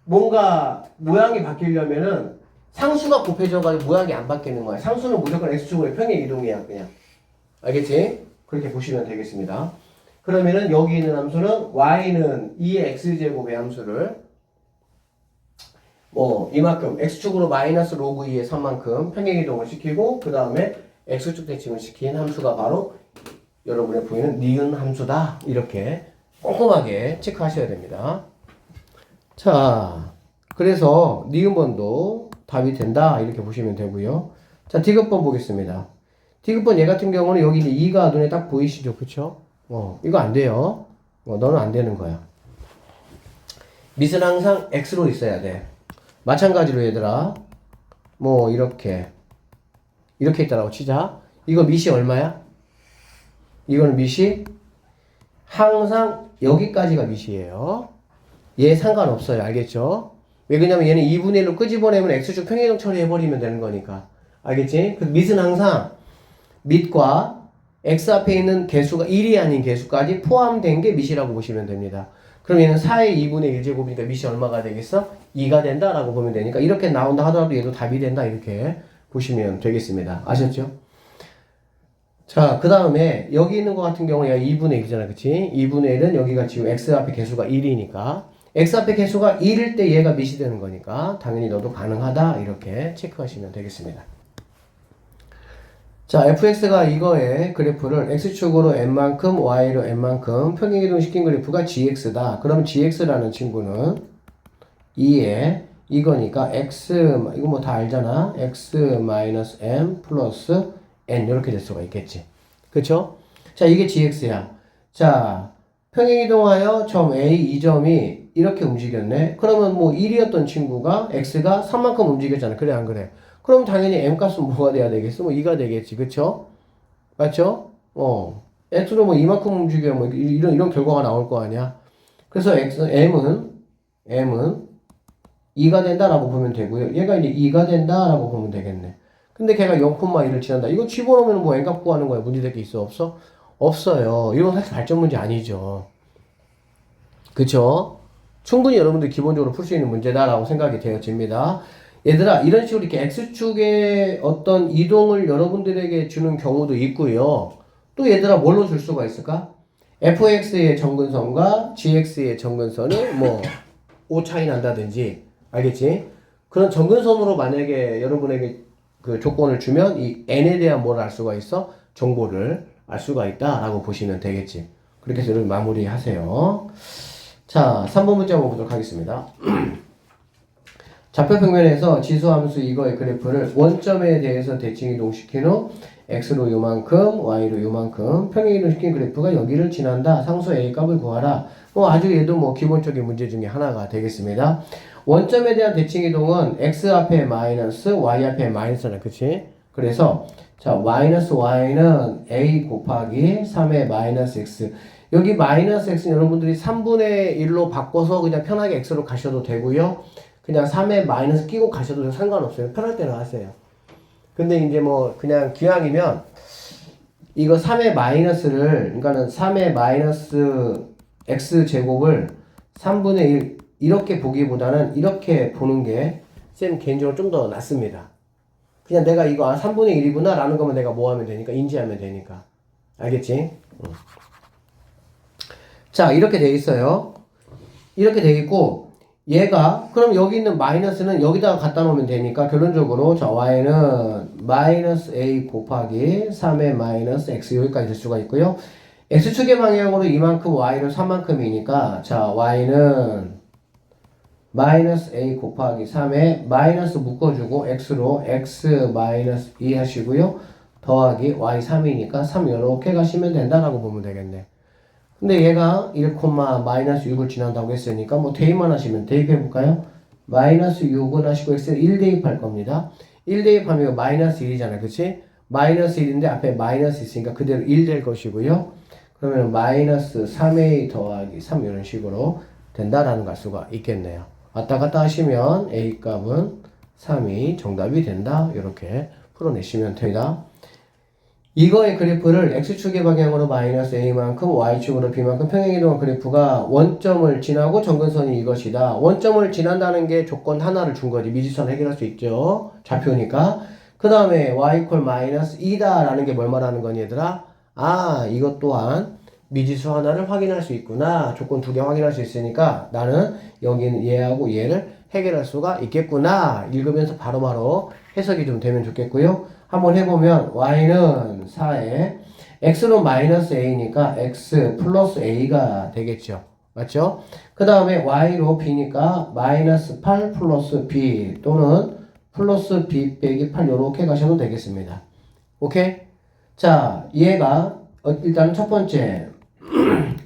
뭔가 모양이 바뀌려면은 상수가 곱해져가지고 모양이 안 바뀌는 거야. 상수는 무조건 x축으로 평행 이동이야. 그냥. 알겠지? 그렇게 보시면 되겠습니다. 그러면은 여기 있는 함수는 y는 2의 x제곱의 함수를 이만큼 x축으로 마이너스 로그 2의 3만큼 평행이동을 시키고 그 다음에 x축 대칭을 시킨 함수가 바로 여러분의 보이는 니은 함수다. 이렇게 꼼꼼하게 체크하셔야 됩니다. 자, 그래서 니은번도 답이 된다. 이렇게 보시면 되고요. 자, 디귿번 보겠습니다. 디귿번 얘 같은 경우는 여기 이제 2가 눈에 딱 보이시죠? 그쵸? 이거 안 돼요. 너는 안 되는 거야. 밑은 항상 x로 있어야 돼. 마찬가지로 얘들아, 이렇게 있다라고 치자. 이거 밑이 얼마야? 이거는 밑이 항상 여기까지가 밑이에요. 얘 상관없어요. 알겠죠? 왜 그러냐면 얘는 2분의 1로 끄집어내면 x축 평행이동 처리해버리면 되는 거니까. 알겠지? 그 밑은 항상 밑과 x 앞에 있는 개수가 1이 아닌 개수까지 포함된 게 밑이라고 보시면 됩니다. 그럼 얘는 4의 2분의 1제곱이니까 밑이 얼마가 되겠어? 2가 된다라고 보면 되니까 이렇게 나온다 하더라도 얘도 답이 된다 이렇게 보시면 되겠습니다. 아셨죠? 자, 그 다음에 여기 있는 것 같은 경우는 얘가 2분의 1이잖아. 그치? 2분의 1은 여기가 지금 x 앞에 개수가 1이니까 x 앞에 개수가 1일 때 얘가 밑이 되는 거니까 당연히 너도 가능하다 이렇게 체크하시면 되겠습니다. 자, fx가 이거의 그래프를 x축으로 n만큼 y로 n만큼 평행이동 시킨 그래프가 gx다. 그러면 gx라는 친구는 2에 이거니까 x 이거 뭐 다 알잖아. x 마이너스 m 플러스 n 이렇게 될 수가 있겠지. 그쵸? 자, 이게 gx야. 자, 평행이동하여 점 A 이 점이 이렇게 움직였네. 그러면 뭐 1이었던 친구가 x가 3만큼 움직였잖아. 그래 안 그래? 그럼 당연히 m값은 뭐가 돼야 되겠어? 2가 되겠지. 그쵸? 맞죠? x로 뭐 이만큼 움직여 뭐 이런 결과가 나올 거 아니야. 그래서 m은 2가 된다라고 보면 되고요. 얘가 이제 2가 된다라고 보면 되겠네. 근데 걔가 0,1을 지난다. 이거 집어넣으면 뭐 n값 구하는 거야. 문제될 게 있어? 없어? 없어요. 이건 사실 발전 문제 아니죠. 그쵸? 충분히 여러분들 기본적으로 풀 수 있는 문제다라고 생각이 되어집니다. 얘들아, 이런 식으로 이렇게 X축의 어떤 이동을 여러분들에게 주는 경우도 있고요. 또 얘들아, 뭘로 줄 수가 있을까? fx의 정근선과 gx의 정근선이 뭐, O 차이 난다든지, 알겠지? 그런 정근선으로 만약에 여러분에게 그 조건을 주면 이 n에 대한 뭘 알 수가 있어? 정보를 알 수가 있다라고 보시면 되겠지. 그렇게 해서 여러분 마무리하세요. 자, 3번 문제 한번 보도록 하겠습니다. 좌표평면에서 지수함수 이거의 그래프를 원점에 대해서 대칭 이동시킨 후 x로 요만큼, y로 요만큼 평행 이동시킨 그래프가 여기를 지난다. 상수 a 값을 구하라. 뭐 아주 얘도 뭐 기본적인 문제 중에 하나가 되겠습니다. 원점에 대한 대칭 이동은 x 앞에 마이너스, y 앞에 마이너스는 그치? 그래서 자 마이너스 y는 a 곱하기 3의 마이너스 x. 여기 마이너스 x는 여러분들이 3분의 1로 바꿔서 그냥 편하게 x로 가셔도 되고요. 그냥 3에 마이너스 끼고 가셔도 상관없어요. 편할 때는 하세요. 근데 이제 뭐 그냥 기왕이면 이거 3의 마이너스를 그러니까는 3의 마이너스 x 제곱을 3분의 1 이렇게 보기보다는 이렇게 보는 게 쌤 개인적으로 좀 더 낫습니다. 그냥 내가 이거 3분의 1이구나 라는 거면 내가 뭐 하면 되니까 인지하면 되니까. 알겠지? 자 이렇게 돼 있어요. 이렇게 돼 있고 얘가 그럼 여기 있는 마이너스는 여기다가 갖다 놓으면 되니까 결론적으로 자 y는 마이너스 a 곱하기 3의 마이너스 x 여기까지 될 수가 있고요. x축의 방향으로 이만큼 y는 3만큼이니까 자 y는 마이너스 a 곱하기 3에 마이너스 묶어주고 x로 x 마이너스 2 하시고요. 더하기 y 3이니까 3 이렇게 가시면 된다라고 보면 되겠네. 근데 얘가 1, 마이너스 6을 지난다고 했으니까 뭐 대입만 하시면 대입해볼까요? 마이너스 6은 하시고 x를 1 대입할 겁니다. 1 대입하면 마이너스 1이잖아요. 그치? 마이너스 1인데 앞에 마이너스 있으니까 그대로 1 될 것이고요. 그러면 마이너스 3a 더하기 3 이런 식으로 된다라는 걸 알 수가 있겠네요. 왔다 갔다 하시면 a 값은 3이 정답이 된다. 이렇게 풀어내시면 됩니다. 이거의 그래프를 x축의 방향으로 마이너스 a만큼 y축으로 b만큼 평행이동한 그래프가 원점을 지나고 정근선이 이것이다. 원점을 지난다는 게 조건 하나를 준 거지. 미지선 해결할 수 있죠. 좌표니까. 그 다음에 y 이퀄 마이너스 2다 라는 게 뭘 말하는 거니 얘들아? 아 이것 또한 미지수 하나를 확인할 수 있구나. 조건 두 개 확인할 수 있으니까 나는 여기는 얘하고 얘를 해결할 수가 있겠구나. 읽으면서 바로바로 해석이 좀 되면 좋겠고요. 한번 해보면 y는 4에 x는 마이너스 a니까 x 플러스 a가 되겠죠. 맞죠? 그 다음에 y로 b니까 마이너스 8 플러스 b 또는 플러스 b 빼기 8 이렇게 가셔도 되겠습니다. 오케이? 자 얘가 일단 첫 번째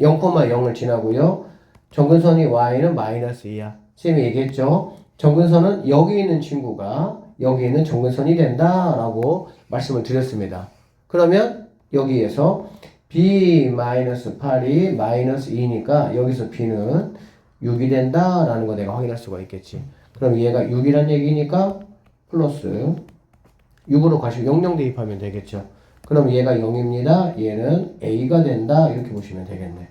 0,0을 지나고요. 정근선이 y는 마이너스 2야. 쌤이 얘기했죠. 정근선은 여기 있는 친구가 여기 있는 정근선이 된다라고 말씀을 드렸습니다. 그러면 여기에서 b-8이 마이너스 2니까 여기서 b는 6이 된다라는 거 내가 확인할 수가 있겠지. 그럼 얘가 6이란 얘기니까 플러스 6으로 가시고 00 대입하면 되겠죠. 그럼 얘가 0입니다. 얘는 a가 된다. 이렇게 보시면 되겠네.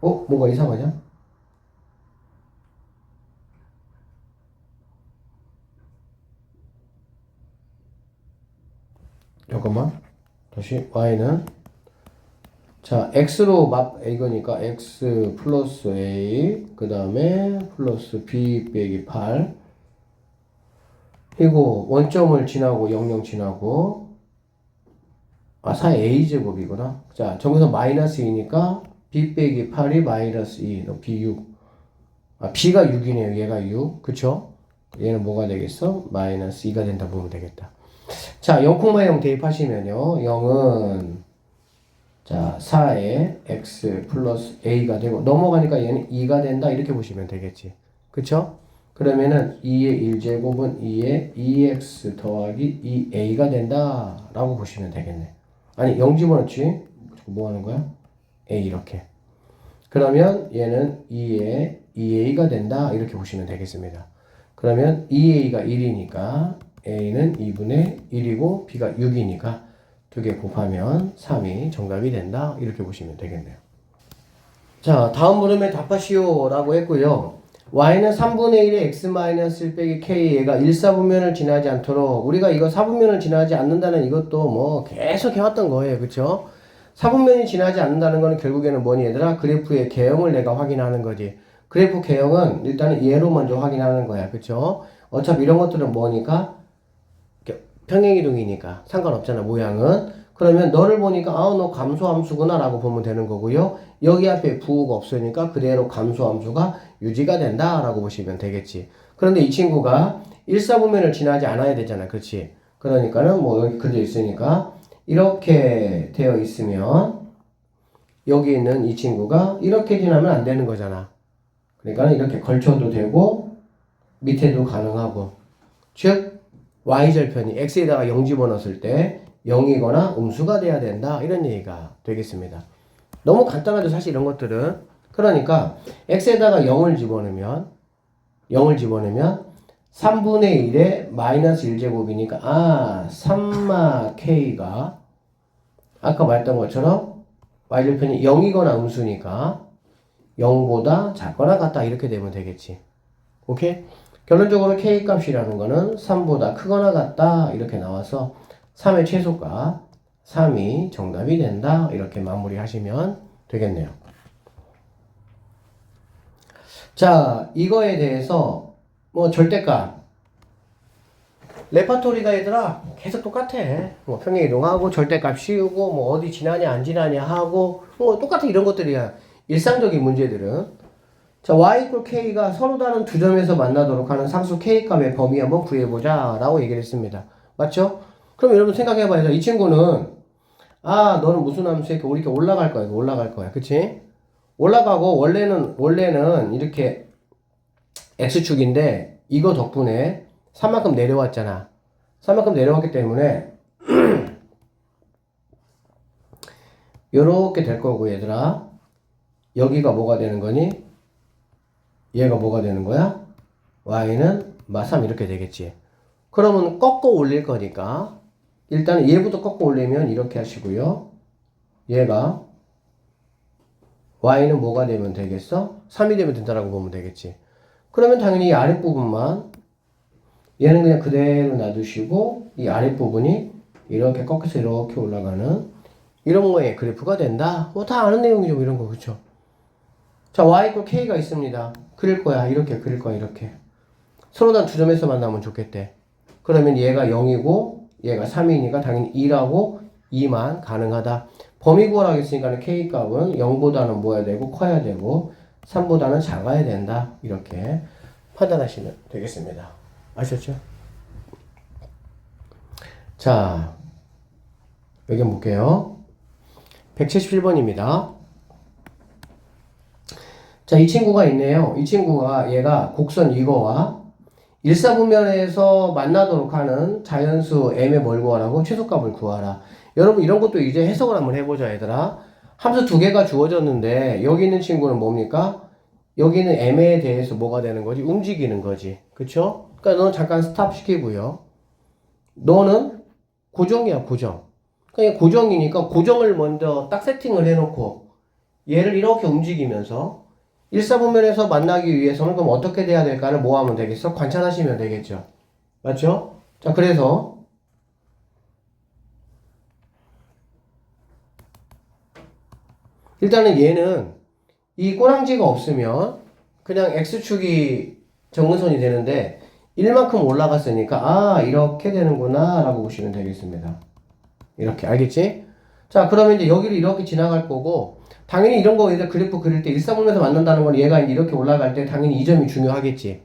뭐가 이상하냐? 잠깐만. 다시 y는 자 x로 이거니까 x 플러스 a 그 다음에 플러스 b 빼기 8 그리고 원점을 지나고 00 지나고 4a제곱이구나. 자 정근선 마이너스 2니까 b 빼기 8이 마이너스 2 b 6 b가 6이네요. 얘가 6 그쵸? 얘는 뭐가 되겠어? 마이너스 2가 된다 보면 되겠다. 자 0,0 대입하시면요 0은 자 4에 x 플러스 a가 되고 넘어가니까 얘는 2가 된다 이렇게 보시면 되겠지. 그쵸? 그러면은 2의 1제곱은 2의 2x 더하기 2a가 된다 라고 보시면 되겠네. 아니 0 집어넣지 뭐 하는 거야? a 이렇게. 그러면 얘는 2의 2a가 된다 이렇게 보시면 되겠습니다. 그러면 2a가 1이니까 a는 2분의 1이고 b가 6이니까 두 개 곱하면 3이 정답이 된다 이렇게 보시면 되겠네요. 자, 다음 물음에 답하시오라고 했고요. y는 3분의 1의 x-1 빼기 k 얘가 1사분면을 지나지 않도록 우리가 이거 사분면을 지나지 않는다는 이것도 뭐 계속 해왔던 거예요. 그쵸? 사분면이 지나지 않는다는 거는 결국에는 뭐니 얘들아? 그래프의 개형을 내가 확인하는 거지. 그래프 개형은 일단은 얘로 먼저 확인하는 거야. 그쵸? 어차피 이런 것들은 뭐니까? 평행이동이니까 상관없잖아 모양은. 그러면 너를 보니까 너 감소함수구나 라고 보면 되는 거고요. 여기 앞에 부호가 없으니까 그대로 감소함수가 유지가 된다 라고 보시면 되겠지. 그런데 이 친구가 1사분면을 지나지 않아야 되잖아. 그렇지? 그러니까는 뭐 여기 그려져 있으니까 이렇게 되어 있으면 여기 있는 이 친구가 이렇게 지나면 안 되는 거잖아. 그러니까 이렇게 걸쳐도 되고 밑에도 가능하고, 즉 y절편이 x에다가 0 집어넣었을 때 0이거나 음수가 돼야 된다 이런 얘기가 되겠습니다. 너무 간단하죠 사실 이런 것들은. 그러니까 x에다가 0을 집어넣으면 3분의 1에 마이너스 1제곱이니까 3마 k가 아까 말했던 것처럼 y절편이 0이거나 음수니까 0보다 작거나 같다 이렇게 되면 되겠지. 오케이? 결론적으로 k 값이라는 거는 3보다 크거나 같다 이렇게 나와서 3의 최소값 3이 정답이 된다 이렇게 마무리 하시면 되겠네요. 자, 이거에 대해서 뭐 절대값 레파토리가 얘들아 계속 똑같아. 뭐 평행이동하고 절대값 씌우고 뭐 어디 지나냐 안 지나냐 하고 뭐 똑같아. 이런 것들이야 일상적인 문제들은. 자, y = k가 서로 다른 두 점에서 만나도록 하는 상수 k값의 범위 한번 구해보자 라고 얘기를 했습니다. 맞죠? 그럼 여러분 생각해봐요. 이 친구는 너는 무슨 함수에 이렇게 올라갈 거야. 올라갈 거야. 그치? 올라가고 원래는 이렇게 x축인데 이거 덕분에 3만큼 내려왔잖아. 3만큼 내려왔기 때문에 요렇게 될 거고 얘들아. 여기가 뭐가 되는 거니? 얘가 뭐가 되는 거야? y는 마3 이렇게 되겠지. 그러면 꺾어 올릴 거니까 일단은 얘부터 꺾어 올리면 이렇게 하시고요. 얘가 y는 뭐가 되면 되겠어? 3이 되면 된다라고 보면 되겠지. 그러면 당연히 이 아랫부분만 얘는 그냥 그대로 놔두시고 이 아랫부분이 이렇게 꺾여서 이렇게 올라가는 이런 거의 그래프가 된다. 뭐 다 아는 내용이죠. 이런 거. 그쵸? 자, y = k가 있습니다. 그릴 거야. 이렇게 그릴 거야. 이렇게. 서로 다 두 점에서 만나면 좋겠대. 그러면 얘가 0이고 얘가 3이니까 당연히 2라고 2만 가능하다. 범위 구하라고 했으니까 k 값은 0보다는 뭐야 되고 커야 되고 3보다는 작아야 된다. 이렇게 판단하시면 되겠습니다. 아셨죠? 자, 여기 한번 볼게요. 177번입니다. 자, 이 친구가 있네요. 이 친구가 얘가 곡선 이거와 일사분면에서 만나도록 하는 자연수 m의 뭘 구하라고? 최소값을 구하라. 여러분 이런 것도 이제 해석을 한번 해보자 얘들아. 함수 두 개가 주어졌는데 여기 있는 친구는 뭡니까? 여기는 m에 대해서 뭐가 되는 거지? 움직이는 거지. 그쵸? 그러니까 너는 잠깐 스탑 시키고요. 너는 고정이야 고정. 그러니까 고정이니까 고정을 먼저 딱 세팅을 해놓고 얘를 이렇게 움직이면서 일사분면에서 만나기 위해서는 그럼 어떻게 돼야 될까를 뭐 하면 되겠어? 관찰하시면 되겠죠. 맞죠? 자, 그래서 일단은 얘는 이 꼬랑지가 없으면 그냥 x축이 정근선이 되는데 1만큼 올라갔으니까 이렇게 되는구나 라고 보시면 되겠습니다. 이렇게 알겠지? 자, 그러면 이제 여기를 이렇게 지나갈 거고 당연히 이런 거 얘들 그래프 그릴 때 일사분면에서 만난다는 건 얘가 이제 이렇게 올라갈 때 당연히 이 점이 중요하겠지.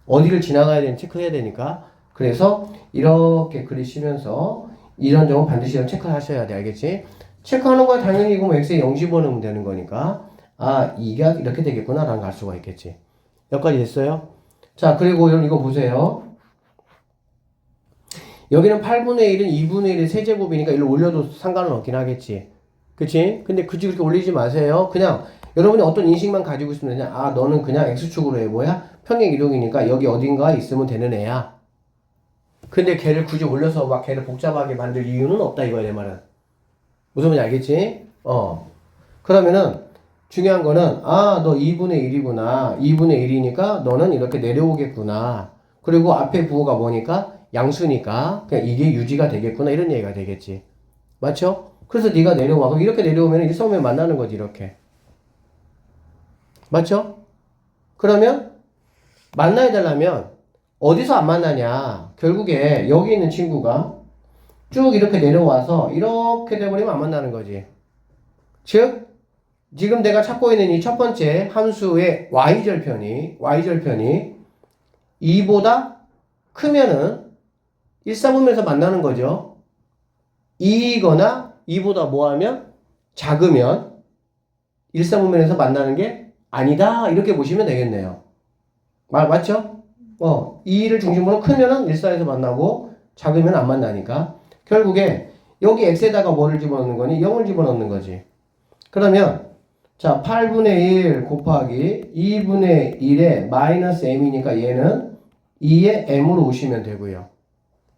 어디를 지나가야 되는지 체크해야 되니까. 그래서 이렇게 그리시면서 이런 점은 반드시 체크하셔야 돼. 알겠지? 체크하는 거야 당연히 이거 뭐 x에 0 집어넣으면 되는 거니까 이게 이렇게 되겠구나 라는 걸 알 수가 있겠지. 여기까지 됐어요? 자, 그리고 여러분 이거 보세요. 여기는 8분의 1은 2분의 1의 세제곱이니까 이걸 올려도 상관은 없긴 하겠지. 그치? 근데 굳이 그렇게 올리지 마세요. 그냥 여러분이 어떤 인식만 가지고 있으면 되냐? 너는 그냥 x축으로 해 뭐야? 평행 이동이니까 여기 어딘가에 있으면 되는 애야. 근데 걔를 굳이 올려서 막 걔를 복잡하게 만들 이유는 없다 이거야 내 말은. 무슨 말인지 알겠지? 그러면은 중요한 거는 너 2분의 1이구나. 2분의 1이니까 너는 이렇게 내려오겠구나. 그리고 앞에 부호가 뭐니까 양수니까 그냥 이게 유지가 되겠구나. 이런 얘기가 되겠지. 맞죠? 그래서 네가 내려와. 그럼 이렇게 내려오면 일사분면 만나는 거지. 이렇게. 맞죠? 그러면 만나야 되려면 어디서 안 만나냐? 결국에 여기 있는 친구가 쭉 이렇게 내려와서 이렇게 돼버리면 안 만나는 거지. 즉 지금 내가 찾고 있는 이 첫 번째 함수의 y절편이 2보다 크면은 일사분면에서 만나는 거죠. 2이거나 2보다 뭐하면 작으면 일사분면에서 만나는 게 아니다. 이렇게 보시면 되겠네요. 맞죠? 2를 중심으로 크면은 일사에서 만나고 작으면 안 만나니까 결국에 여기 x에다가 뭐를 집어넣는 거니? 0을 집어넣는 거지. 그러면 자 8분의 1 곱하기 2분의 1에 마이너스 m이니까 얘는 2의 m으로 오시면 되고요.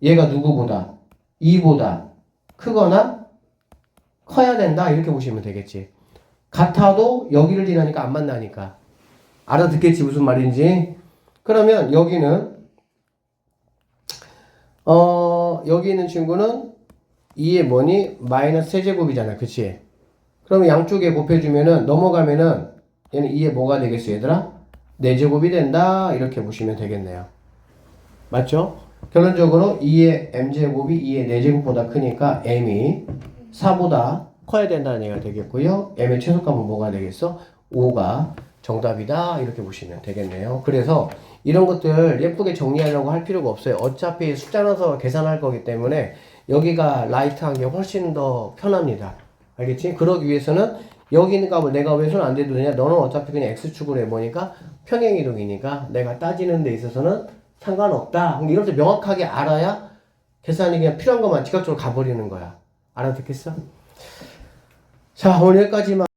얘가 누구보다? 2보다 크거나 커야 된다 이렇게 보시면 되겠지. 같아도 여기를 지나니까 안 만나니까 알아듣겠지 무슨 말인지. 그러면 여기는 여기 있는 친구는 2의 뭐니? 마이너스 세제곱이잖아. 그치? 그러면 양쪽에 곱해주면은 넘어가면은 얘는 2의 뭐가 되겠어 얘들아? 4제곱이 된다 이렇게 보시면 되겠네요. 맞죠? 결론적으로 2의 m제곱이 2의 4제곱보다 크니까 m이 4보다 커야 된다는 얘기가 되겠고요. m의 최소값은 뭐가 되겠어? 5가 정답이다 이렇게 보시면 되겠네요. 그래서 이런 것들 예쁘게 정리하려고 할 필요가 없어요. 어차피 숫자 넣어서 계산할 거기 때문에 여기가 라이트한 게 훨씬 더 편합니다. 알겠지? 그러기 위해서는 여기 있는 값을 내가 왜 손 안 대도 되냐? 너는 어차피 그냥 x축으로 해보니까 평행이동이니까 내가 따지는 데 있어서는 상관없다. 이렇게 명확하게 알아야 계산이 그냥 필요한 것만 지각적으로 가버리는 거야. 알아듣겠어? 자, 오늘 여기까지만.